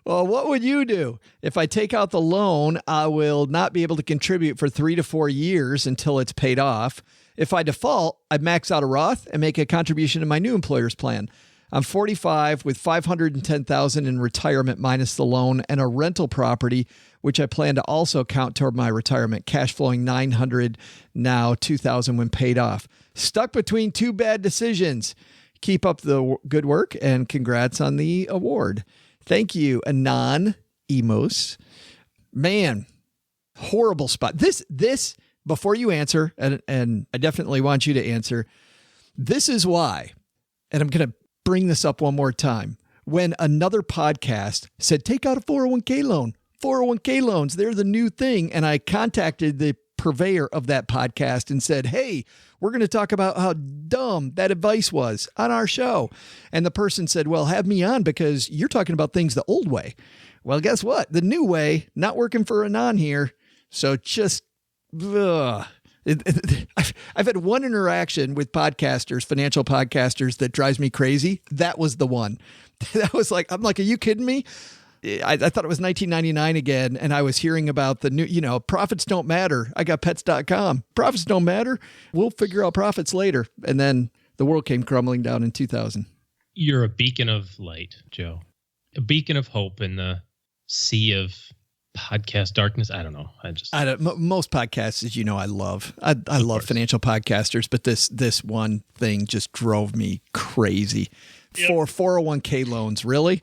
[SPEAKER 3] well, what would you do? If I take out the loan, I will not be able to contribute for 3 to 4 years until it's paid off. If I default, I'd max out a Roth and make a contribution to my new employer's plan. I'm 45 with $510,000 in retirement minus the loan and a rental property, which I plan to also count toward my retirement, cash flowing $900 now, $2,000 when paid off. Stuck between two bad decisions. Keep up the good work and congrats on the award. Thank you, Anan Emos. Man, Horrible spot. This, before you answer, and I definitely want you to answer, this is why, and I'm going to bring this up one more time. When another podcast said, take out a 401k loan, 401k loans, they're the new thing. And I contacted the purveyor of that podcast and said, hey, we're going to talk about how dumb that advice was on our show. And the person said, well, have me on because you're talking about things the old way. Well, guess what? The new way, not working for Anon here. So just, I've had one interaction with podcasters, financial podcasters, that drives me crazy. That was the one. That was like, I'm like, are you kidding me? I thought it was 1999 again. And I was hearing about the new, profits don't matter. I got pets.com. Profits don't matter. We'll figure out profits later. And then the world came crumbling down in 2000.
[SPEAKER 4] You're a beacon of light, Joe. A beacon of hope in the sea of podcast darkness. I don't know. Most
[SPEAKER 3] podcasts, as you know, I love. I love financial podcasters, but this one thing just drove me crazy. Yep. For 401k loans, really?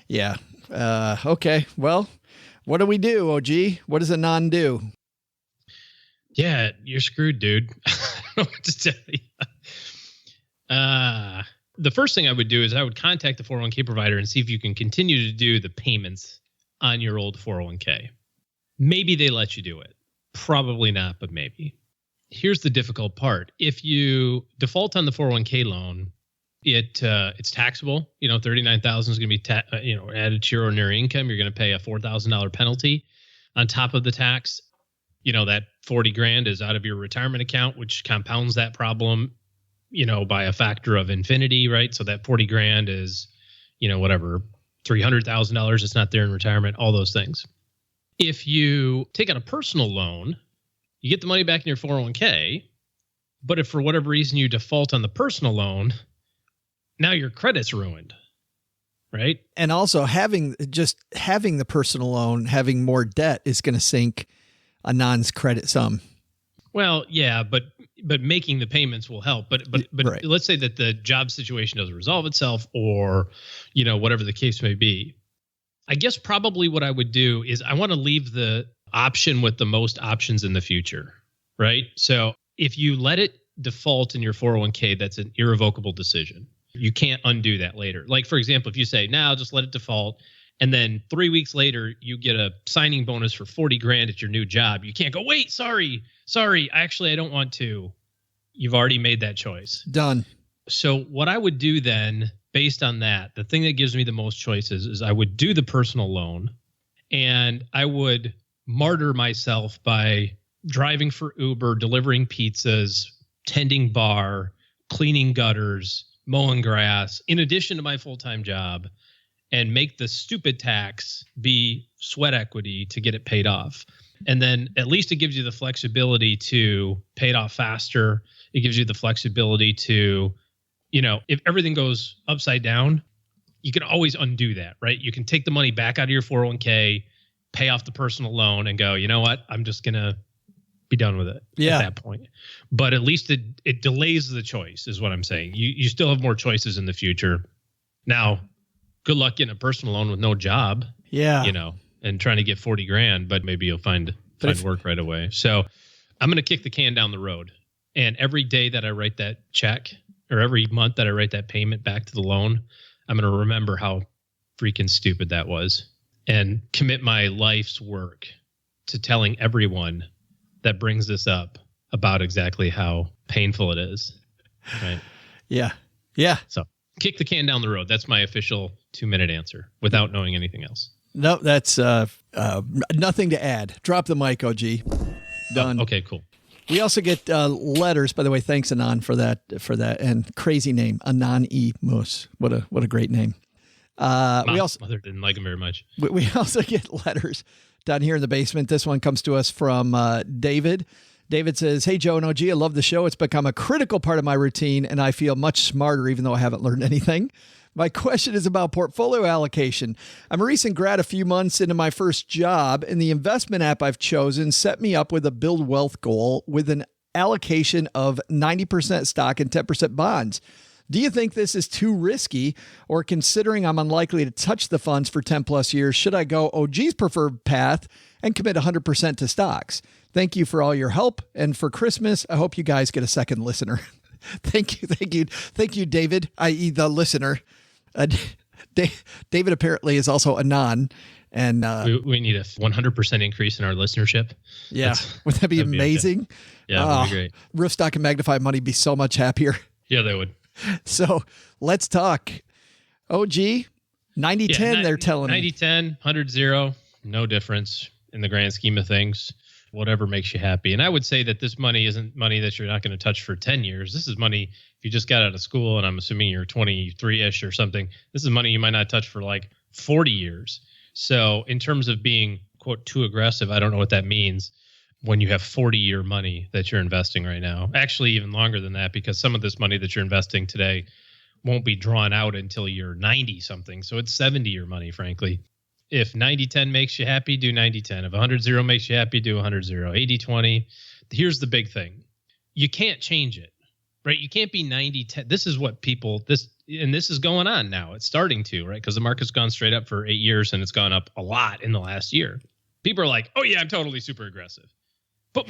[SPEAKER 3] Yeah. Okay. Well, what do we do, OG? What does Anon do?
[SPEAKER 4] Yeah, you're screwed, dude. I don't know what to tell you. The first thing I would do is I would contact the 401k provider and see if you can continue to do the payments on your old 401k. Maybe they let you do it. Probably not, but maybe. Here's the difficult part. If you default on the 401k loan, it's taxable. $39,000 is going to be added to your ordinary income. You're going to pay a $4,000 penalty on top of the tax. That 40 grand is out of your retirement account, which compounds that problem, by a factor of infinity, right? So that 40 grand is, whatever, $300,000. It's not there in retirement, all those things. If you take out a personal loan, you get the money back in your 401k, but if for whatever reason you default on the personal loan, now your credit's ruined, right?
[SPEAKER 3] And also having the personal loan, having more debt is going to sink Anon's credit some.
[SPEAKER 4] Well, yeah, but making the payments will help. But right. Let's say that the job situation doesn't resolve itself, or whatever the case may be. I guess probably what I would do is I want to leave the option with the most options in the future, right? So if you let it default in your 401k, that's an irrevocable decision. You can't undo that later. Like, for example, if you say, now just let it default, and then 3 weeks later, you get a signing bonus for 40 grand at your new job. You can't go, wait, sorry. Actually, I don't want to. You've already made that choice.
[SPEAKER 3] Done.
[SPEAKER 4] So what I would do then, based on that, the thing that gives me the most choices is I would do the personal loan, and I would martyr myself by driving for Uber, delivering pizzas, tending bar, cleaning gutters, mowing grass, in addition to my full-time job, and make the stupid tax be sweat equity to get it paid off. And then at least it gives you the flexibility to pay it off faster. It gives you the flexibility to, if everything goes upside down, you can always undo that, right? You can take the money back out of your 401k, pay off the personal loan, and go, you know what? I'm just going to be done with it at that point. But at least it delays the choice, is what I'm saying. You still have more choices in the future. Now, good luck getting a personal loan with no job.
[SPEAKER 3] Yeah.
[SPEAKER 4] And trying to get 40 grand, but maybe you'll find work right away. So I'm going to kick the can down the road. And every day that I write that check, or every month that I write that payment back to the loan, I'm going to remember how freaking stupid that was, and commit my life's work to telling everyone that brings this up about exactly how painful it is. Right.
[SPEAKER 3] Yeah.
[SPEAKER 4] So kick the can down the road. That's my official 2-minute answer without knowing anything else.
[SPEAKER 3] No, that's nothing to add. Drop the mic, OG. Done.
[SPEAKER 4] Okay, cool.
[SPEAKER 3] We also get letters, by the way. Thanks, Anon, for that, and crazy name, Anonymous. What a great name.
[SPEAKER 4] My mother didn't like him very much.
[SPEAKER 3] We also get letters down here in the basement. This one comes to us from David. David says, hey, Joe and OG, I love the show. It's become a critical part of my routine, and I feel much smarter, even though I haven't learned anything. My question is about portfolio allocation. I'm a recent grad, a few months into my first job, and the investment app I've chosen set me up with a build wealth goal with an allocation of 90% stock and 10% bonds. Do you think this is too risky, or considering I'm unlikely to touch the funds for 10 plus years, should I go OG's preferred path and commit 100% to stocks? Thank you for all your help. And for Christmas, I hope you guys get a second listener. Thank you, David, i.e. the listener. David apparently is also a non. And
[SPEAKER 4] we need a 100% increase in our listenership.
[SPEAKER 3] Yeah. Would that be amazing?
[SPEAKER 4] Okay. Yeah, that'd be great.
[SPEAKER 3] Roofstock and Magnify Money be so much happier.
[SPEAKER 4] Yeah, they would.
[SPEAKER 3] So let's talk. OG, 90-10, they're telling me.
[SPEAKER 4] 90-10, 100-0, no difference in the grand scheme of things. Whatever makes you happy. And I would say that this money isn't money that you're not going to touch for 10 years. This is money if you just got out of school, and I'm assuming you're 23-ish or something. This is money you might not touch for like 40 years. So in terms of being, quote, too aggressive, I don't know what that means when you have 40-year money that you're investing right now. Actually, even longer than that, because some of this money that you're investing today won't be drawn out until you're 90-something. So it's 70-year money, frankly. If 90-10 makes you happy, do 90-10. If 100-0 makes you happy, do 100-0. 80-20. Here's the big thing. You can't change it, right? You can't be 90-10. This is what people, this is going on now. It's starting to, right? Because the market's gone straight up for 8 years and it's gone up a lot in the last year. People are like, oh yeah, I'm totally super aggressive. But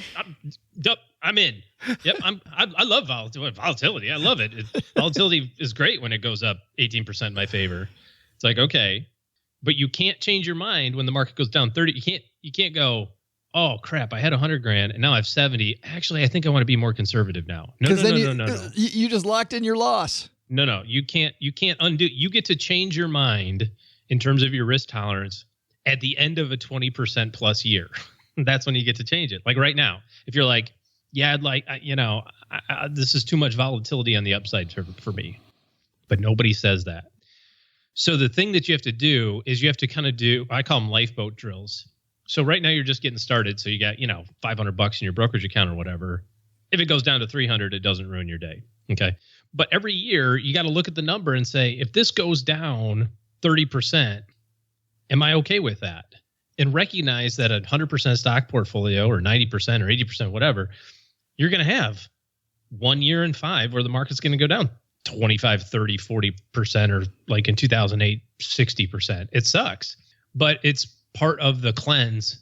[SPEAKER 4] I'm in. Yep, I love volatility. I love it. Volatility is great when it goes up 18% in my favor. It's like, okay. But you can't change your mind when the market goes down 30. You can't go, oh crap, I had $100,000 and now I have 70. Actually, I think I want to be more conservative now. No.
[SPEAKER 3] You just locked in your loss.
[SPEAKER 4] No. You can't undo. You get to change your mind in terms of your risk tolerance at the end of a 20% plus year. That's when you get to change it. Like right now, if you're like, yeah, I'd like, this is too much volatility on the upside for me. But nobody says that. So the thing that you have to do is you have to kind of do, I call them lifeboat drills. So right now you're just getting started. So you got, $500 in your brokerage account or whatever. If it goes down to 300, it doesn't ruin your day. Okay. But every year you got to look at the number and say, if this goes down 30%, am I okay with that? And recognize that a 100% stock portfolio or 90% or 80%, whatever, you're going to have 1 year in 5 where the market's going to go down 25, 30, 40%, or like in 2008, 60%. It sucks, but it's part of the cleanse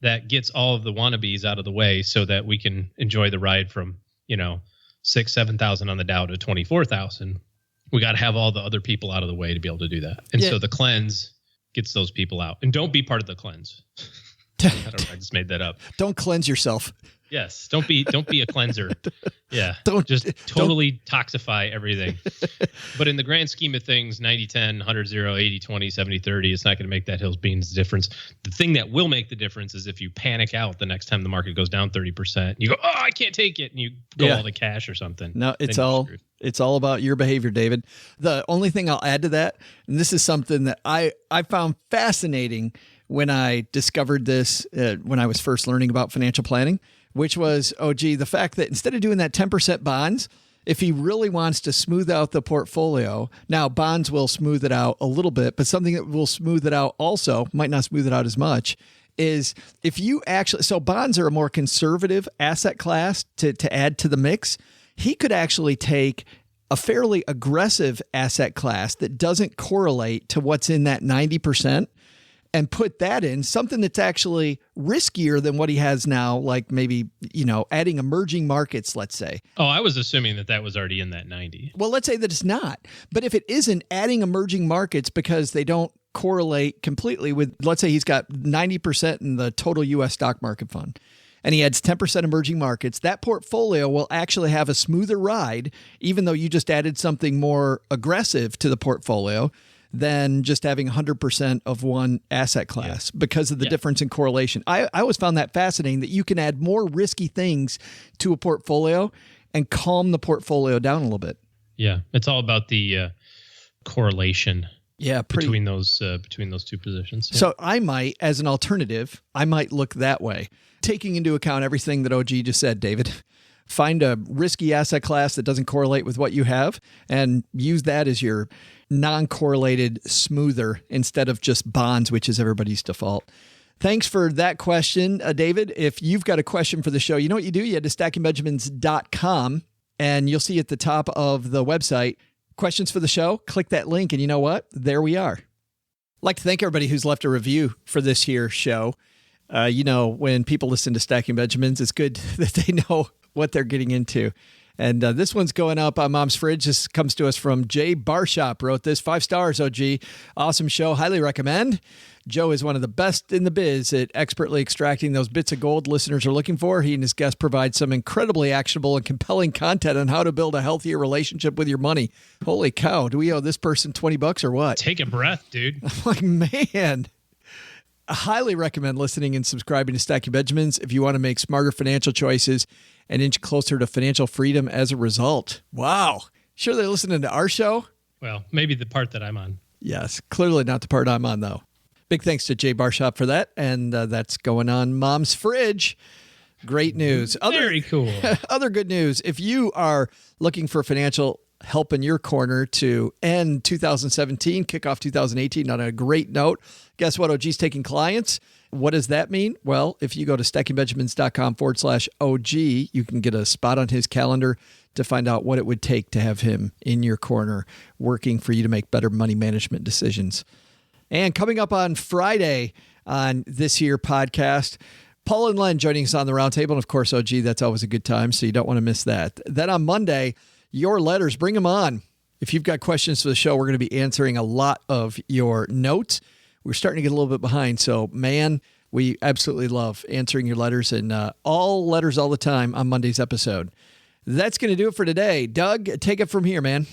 [SPEAKER 4] that gets all of the wannabes out of the way so that we can enjoy the ride from, 7,000 on the Dow to 24,000. We got to have all the other people out of the way to be able to do that. And so the cleanse gets those people out. And don't be part of the cleanse. I just made that up.
[SPEAKER 3] Don't cleanse yourself.
[SPEAKER 4] Yes. Don't be a cleanser. Yeah. Just totally toxify everything. But in the grand scheme of things, 90-10, 100-0, 80-20, 70-30, it's not going to make that Hills Beans difference. The thing that will make the difference is if you panic out the next time the market goes down 30%, you go, oh, I can't take it. And you go all to cash or something.
[SPEAKER 3] No, it's all about your behavior, David. The only thing I'll add to that, and this is something that I found fascinating when I discovered this when I was first learning about financial planning, which was, the fact that instead of doing that 10% bonds, if he really wants to smooth out the portfolio, now bonds will smooth it out a little bit, but something that will smooth it out also, might not smooth it out as much, is if you actually, so bonds are a more conservative asset class to add to the mix. He could actually take a fairly aggressive asset class that doesn't correlate to what's in that 90%. And put that in something that's actually riskier than what he has now, like maybe, adding emerging markets, let's say.
[SPEAKER 4] Oh, I was assuming that was already in that 90.
[SPEAKER 3] Well, let's say that it's not. But if it isn't, adding emerging markets because they don't correlate completely with, let's say he's got 90% in the total U.S. stock market fund, and he adds 10% emerging markets, that portfolio will actually have a smoother ride, even though you just added something more aggressive to the portfolio than just having 100% of one asset class because of the difference in correlation. I always found that fascinating that you can add more risky things to a portfolio and calm the portfolio down a little bit.
[SPEAKER 4] Yeah, it's all about the correlation between those two positions. Yeah.
[SPEAKER 3] So I might, as an alternative, look that way, taking into account everything that OG just said, David. Find a risky asset class that doesn't correlate with what you have and use that as your non-correlated smoother instead of just bonds, which is everybody's default. Thanks for that question, David. If you've got a question for the show, you know what you do? You head to stackingbenjamins.com and you'll see at the top of the website Questions for the show? Click that link, and you know what? There we are. I'd like to thank everybody who's left a review for this here show. When people listen to Stacking Benjamins, it's good that they know what they're getting into. And this one's going up on Mom's Fridge. This comes to us from Jay Barshop. Wrote this, 5 stars, OG. Awesome show. Highly recommend. Joe is one of the best in the biz at expertly extracting those bits of gold listeners are looking for. He and his guests provide some incredibly actionable and compelling content on how to build a healthier relationship with your money. Holy cow. Do we owe this person $20 or what?
[SPEAKER 4] Take a breath, dude.
[SPEAKER 3] I'm like, man. I highly recommend listening and subscribing to Stacking Benjamins if you want to make smarter financial choices and inch closer to financial freedom as a result. Wow. Sure they're listening to our show?
[SPEAKER 4] Well, maybe the part that I'm on.
[SPEAKER 3] Yes. Clearly not the part I'm on, though. Big thanks to Jay Barshop for that. And that's going on Mom's Fridge. Great news.
[SPEAKER 4] Very cool.
[SPEAKER 3] Other good news. If you are looking for financial help in your corner to end 2017, kick off 2018 on a great note, guess what? OG's taking clients. What does that mean? Well, if you go to stackingbenjamins.com/OG, you can get a spot on his calendar to find out what it would take to have him in your corner working for you to make better money management decisions. And coming up on Friday on this here podcast, Paul and Len joining us on the roundtable. And of course, OG, that's always a good time, so you don't want to miss that. Then on Monday, your letters, bring them on. If you've got questions for the show, we're going to be answering a lot of your notes. We're starting to get a little bit behind. So, man, we absolutely love answering your letters and all letters all the time on Monday's episode. That's going to do it for today. Doug, take it from here, man.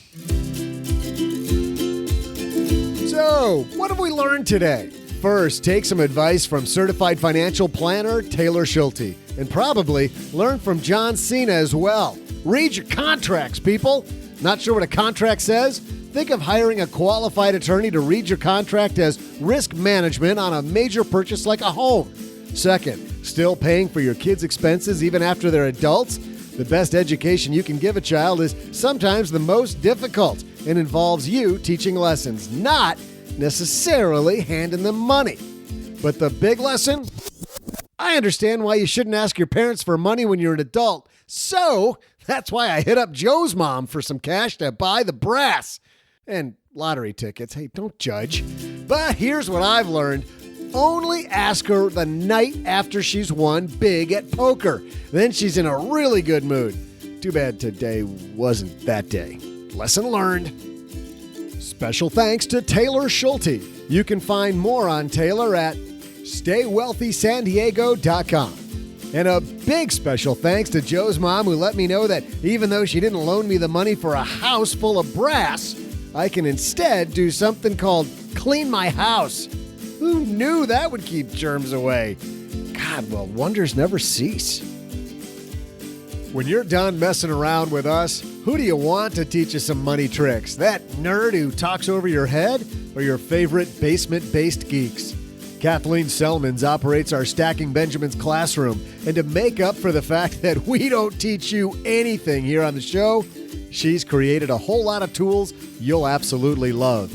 [SPEAKER 2] So, what have we learned today? First, take some advice from certified financial planner Taylor Schulte, and probably learn from John Cena as well. Read your contracts, people. Not sure what a contract says? Think of hiring a qualified attorney to read your contract as risk management on a major purchase like a home. Second, still paying for your kids' expenses even after they're adults? The best education you can give a child is sometimes the most difficult and involves you teaching lessons, not necessarily handing them money. But the big lesson? I understand why you shouldn't ask your parents for money when you're an adult, so that's why I hit up Joe's mom for some cash to buy the brass. And lottery tickets. Hey, don't judge. But here's what I've learned. Only ask her the night after she's won big at poker. Then she's in a really good mood. Too bad today wasn't that day. Lesson learned. Special thanks to Taylor Schulte. You can find more on Taylor at StayWealthySanDiego.com. And a big special thanks to Joe's mom, who let me know that even though she didn't loan me the money for a house full of brass, I can instead do something called clean my house. Who knew that would keep germs away? God, well, wonders never cease. When you're done messing around with us, who do you want to teach you some money tricks? That nerd who talks over your head, or your favorite basement-based geeks? Kathleen Selmans operates our Stacking Benjamins classroom, and to make up for the fact that we don't teach you anything here on the show, she's created a whole lot of tools you'll absolutely love.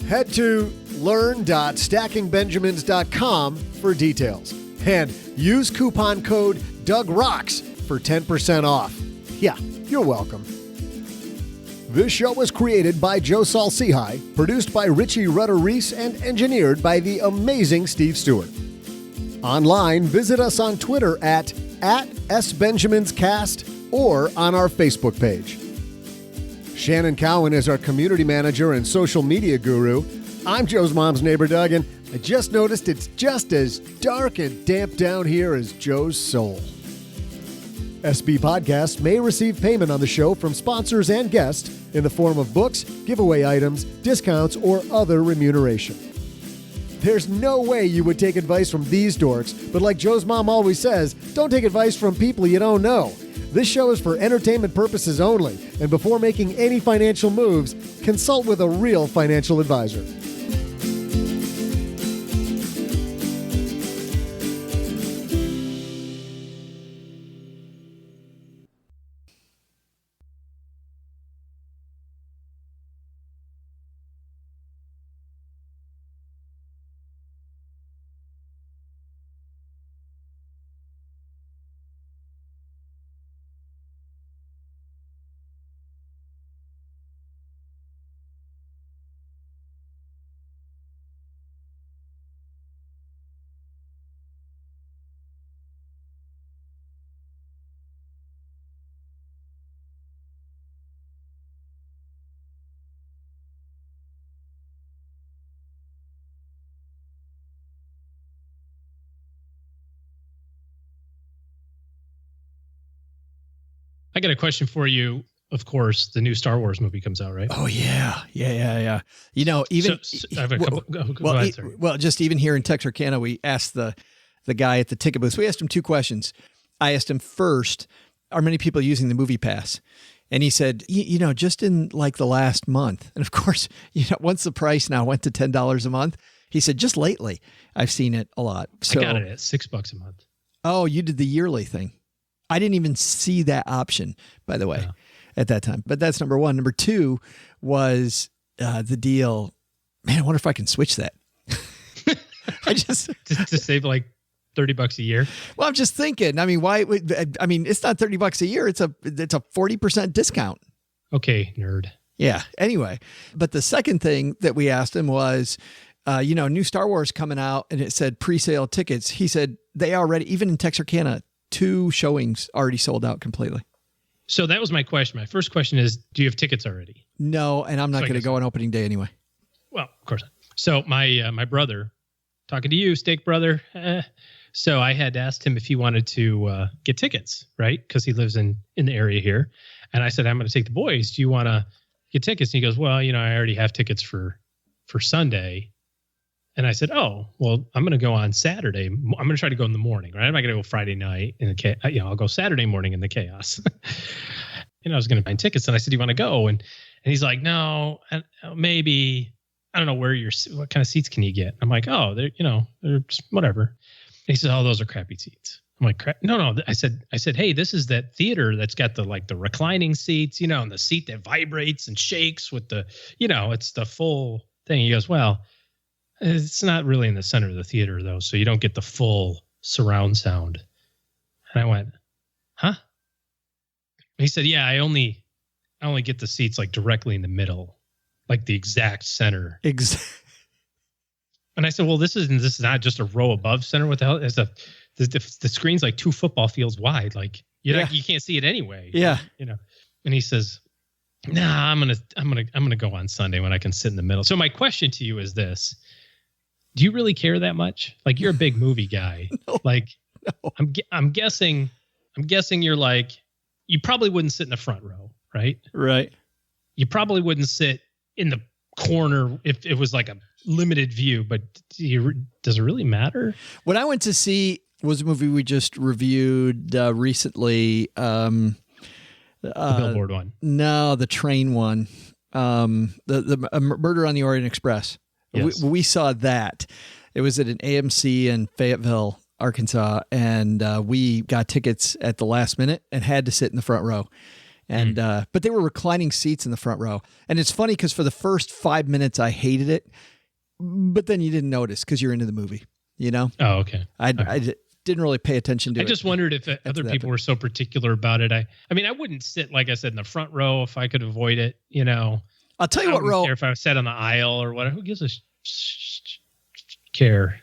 [SPEAKER 2] Head to learn.stackingbenjamins.com for details. And use coupon code DougRocks for 10% off. Yeah, you're welcome. This show was created by Joe Saul-Sehy, produced by Richie Rutter-Reese, and engineered by the amazing Steve Stewart. Online, visit us on Twitter at @SBenjaminsCast or on our Facebook page. Shannon Cowan is our community manager and social media guru. I'm Joe's mom's neighbor, Doug, and I just noticed it's just as dark and damp down here as Joe's soul. SB Podcasts may receive payment on the show from sponsors and guests in the form of books, giveaway items, discounts, or other remuneration. There's no way you would take advice from these dorks, but like Joe's mom always says, don't take advice from people you don't know. This show is for entertainment purposes only, and before making any financial moves, consult with a real financial advisor.
[SPEAKER 4] I got a question for you. Of course, the new Star Wars movie comes out, right?
[SPEAKER 3] Oh yeah. You know, even
[SPEAKER 4] I have a couple. Go ahead, sorry.
[SPEAKER 3] well, just even here in Texarkana, we asked the guy at the ticket booth. We asked him two questions. I asked him first, are many people using the movie pass? And he said, you know, just in like the last month. And of course, you know, once the price now went to $10 a month, he said, just lately, I've seen it a lot. So,
[SPEAKER 4] I got it at $6 a month.
[SPEAKER 3] Oh, you did the yearly thing. I didn't even see that option, by the way, at that time. But that's number one. Number two was the deal. Man, I wonder if I can switch that. I just
[SPEAKER 4] to save like $30 a year.
[SPEAKER 3] Well, I'm just thinking. I mean, why? I mean, it's not $30 a year. It's a 40% discount.
[SPEAKER 4] Okay, nerd.
[SPEAKER 3] Yeah. Anyway, but the second thing that we asked him was, you know, new Star Wars coming out, and it said pre-sale tickets. He said they already, even in Texarkana, 2 showings already sold out completely.
[SPEAKER 4] So that was my question. My first question is, do you have tickets already?
[SPEAKER 3] No, and I'm not going to go on opening day anyway.
[SPEAKER 4] Well, of course not. So my brother, talking to you, steak brother. So I had asked him if he wanted to get tickets, right? Because he lives in the area here. And I said, I'm going to take the boys. Do you want to get tickets? And he goes, well, you know, I already have tickets for Sunday. And I said, oh, well, I'm going to go on Saturday. I'm going to try to go in the morning, right? I'm not going to go Friday night in the I'll go Saturday morning in the chaos. And I was going to find tickets. And I said, do you want to go? And he's like, no, maybe. I don't know what kind of seats can you get? I'm like, oh, they're just whatever. And he said, oh, those are crappy seats. I'm like, crap. No. I said, hey, this is that theater that's got the reclining seats, you know, and the seat that vibrates and shakes with the, you know, it's the full thing. He goes, well, it's not really in the center of the theater though, so you don't get the full surround sound. And I went, huh? And he said, yeah, I only get the seats like directly in the middle, like the exact center. And I said, well, this is not just a row above center. What the hell is the screen's like 2 football fields wide. Like you can't see it anyway.
[SPEAKER 3] Yeah.
[SPEAKER 4] You know. And he says, nah, I'm gonna go on Sunday when I can sit in the middle. So my question to you is this: do you really care that much? Like, you're a big movie guy. No. I'm guessing you're like, you probably wouldn't sit in the front row, right?
[SPEAKER 3] Right.
[SPEAKER 4] You probably wouldn't sit in the corner if it was like a limited view, but does it really matter?
[SPEAKER 3] What I went to see was a movie we just reviewed recently. The
[SPEAKER 4] Billboard one.
[SPEAKER 3] No, the train one. The Murder on the Orient Express.
[SPEAKER 4] Yes.
[SPEAKER 3] We saw that. It was at an AMC in Fayetteville, Arkansas, and we got tickets at the last minute and had to sit in the front row. And but they were reclining seats in the front row. And it's funny because for the first 5 minutes I hated it, but then you didn't notice because you're into the movie, you know?
[SPEAKER 4] Oh, okay.
[SPEAKER 3] I didn't really pay attention to it.
[SPEAKER 4] I just wondered if other people were so particular about it. I mean, I wouldn't sit, like I said, in the front row if I could avoid it, you know.
[SPEAKER 3] I'll tell you what row.
[SPEAKER 4] If I sat on the aisle or whatever, who gives a care?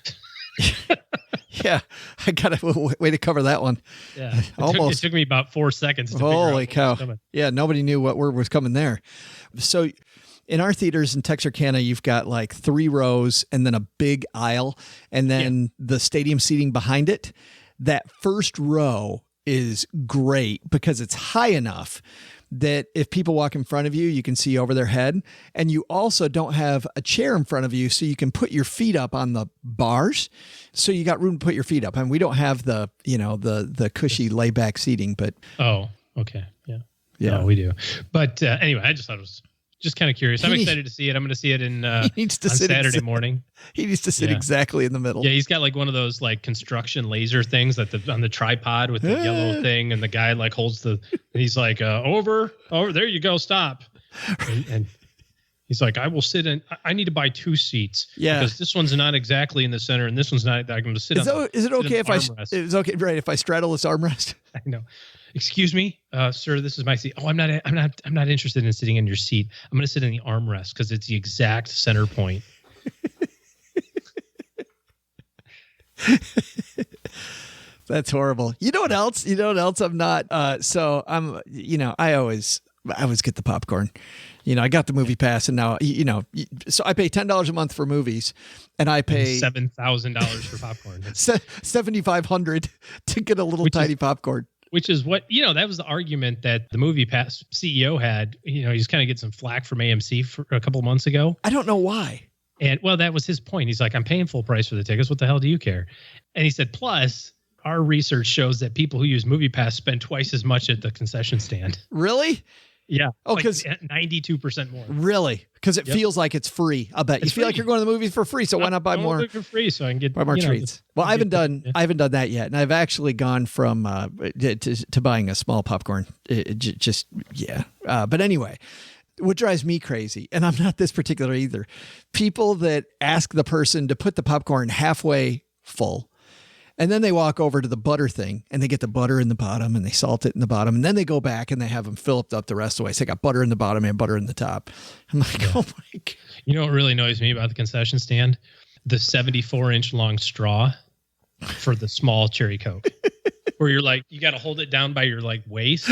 [SPEAKER 3] Yeah, I got a way to cover that one.
[SPEAKER 4] Yeah, it took me about 4 seconds to figure out
[SPEAKER 3] Holy cow. Yeah, nobody knew what word was coming there. So in our theaters in Texarkana, you've got like 3 rows and then a big aisle and then the stadium seating behind it. That first row is great because it's high enough that if people walk in front of you, you can see over their head. And you also don't have a chair in front of you, so you can put your feet up on the bars. So you got room to put your feet up. And we don't have the, you know, the cushy layback seating, but.
[SPEAKER 4] Oh, okay. Yeah.
[SPEAKER 3] Yeah,
[SPEAKER 4] we do. But anyway, I just thought it was just kind of curious. I'm excited to see it. I'm going to see it on Saturday morning.
[SPEAKER 3] He needs to sit exactly in the middle.
[SPEAKER 4] Yeah, he's got like one of those like construction laser things that on the tripod with the yellow thing, and the guy like holds and he's like, over, there you go, stop. And he's like, I will sit in. I need to buy 2 seats.
[SPEAKER 3] Yeah,
[SPEAKER 4] because this one's not exactly in the center, and this one's not. I'm going to sit.
[SPEAKER 3] Is it okay if if I straddle this armrest?
[SPEAKER 4] I know. Excuse me, sir, this is my seat. Oh, I'm not interested in sitting in your seat. I'm going to sit in the armrest because it's the exact center point.
[SPEAKER 3] That's horrible. You know what else? I'm not. So I'm. You know, I always get the popcorn. You know, I got the movie pass, and now so I pay $10 a month for movies, and I pay
[SPEAKER 4] $7,000 for popcorn.
[SPEAKER 3] $7,500 to get a little tiny popcorn.
[SPEAKER 4] Which is what, that was the argument that the Movie Pass CEO had. He's kind of get some flack from AMC for a couple of months ago.
[SPEAKER 3] I don't know why.
[SPEAKER 4] And well, that was his point. He's like, I'm paying full price for the tickets. What the hell do you care? And he said, plus, our research shows that people who use Movie Pass spend twice as much at the concession stand.
[SPEAKER 3] Really?
[SPEAKER 4] Yeah.
[SPEAKER 3] Oh, because
[SPEAKER 4] 92% more.
[SPEAKER 3] Really? Because it feels like it's free. I bet you feel like you're going to the movies for free. So why not buy more?
[SPEAKER 4] For free, so I can get
[SPEAKER 3] buy more treats. Well, I haven't done that yet, and I've actually gone from to buying a small popcorn. But anyway, what drives me crazy, and I'm not this particular either, people that ask the person to put the popcorn halfway full. And then they walk over to the butter thing and they get the butter in the bottom and they salt it in the bottom. And then they go back and they have them filled up the rest of the way. So they got butter in the bottom and butter in the top. I'm like, oh my God.
[SPEAKER 4] You know what really annoys me about the concession stand? The 74-inch long straw for the small cherry Coke. Where you're like, you got to hold it down by your waist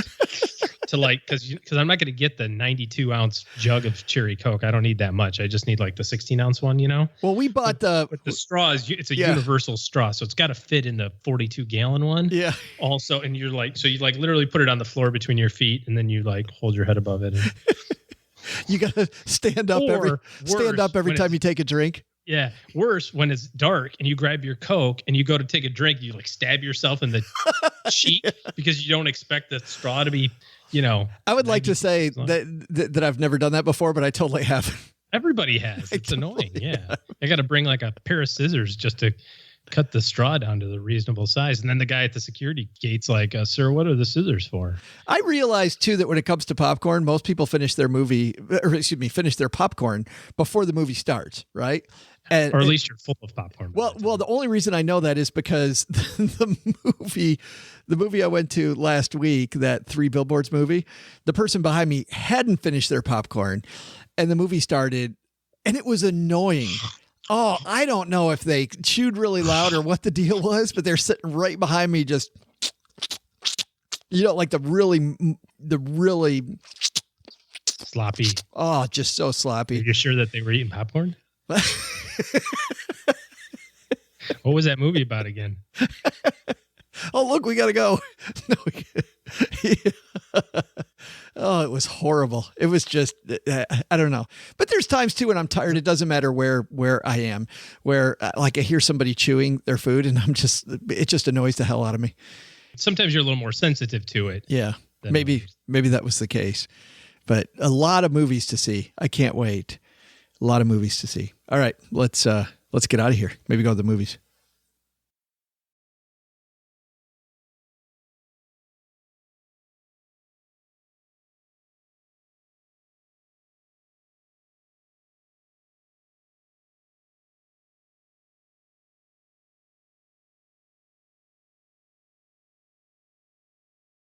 [SPEAKER 4] to because I'm not going to get the 92-ounce jug of cherry Coke. I don't need that much. I just need the 16-ounce one,
[SPEAKER 3] Well, we bought the
[SPEAKER 4] straw it's a universal straw, so it's got to fit in the 42-gallon one.
[SPEAKER 3] Yeah.
[SPEAKER 4] Also, and you're you literally put it on the floor between your feet, and then you hold your head above it. And...
[SPEAKER 3] you got to stand up every time you take a drink.
[SPEAKER 4] Yeah. Worse, when it's dark and you grab your Coke and you go to take a drink, you stab yourself in the cheek because you don't expect the straw to be,
[SPEAKER 3] I would like to say that I've never done that before, but I totally have.
[SPEAKER 4] Everybody has. It's annoying. Yeah. I got to bring a pair of scissors just to cut the straw down to the reasonable size. And then the guy at the security gate's like, sir, what are the scissors for?
[SPEAKER 3] I realized too that when it comes to popcorn, most people finish their popcorn before the movie starts, right?
[SPEAKER 4] Or at least you're full of popcorn.
[SPEAKER 3] Well, the only reason I know that is because the movie I went to last week, that 3 Billboards movie, the person behind me hadn't finished their popcorn and the movie started and it was annoying. Oh, I don't know if they chewed really loud or what the deal was, but they're sitting right behind me just, the really
[SPEAKER 4] sloppy.
[SPEAKER 3] Oh, just so sloppy.
[SPEAKER 4] Are you sure that they were eating popcorn? What was that movie about again?
[SPEAKER 3] Oh, look, we got to go. Oh, it was horrible. It was just, I don't know. But there's times too when I'm tired. It doesn't matter where I am, where I hear somebody chewing their food and it just annoys the hell out of me.
[SPEAKER 4] Sometimes you're a little more sensitive to it.
[SPEAKER 3] Yeah, maybe that was the case. But a lot of movies to see. I can't wait. A lot of movies to see. All right, let's get out of here. Maybe go to the movies.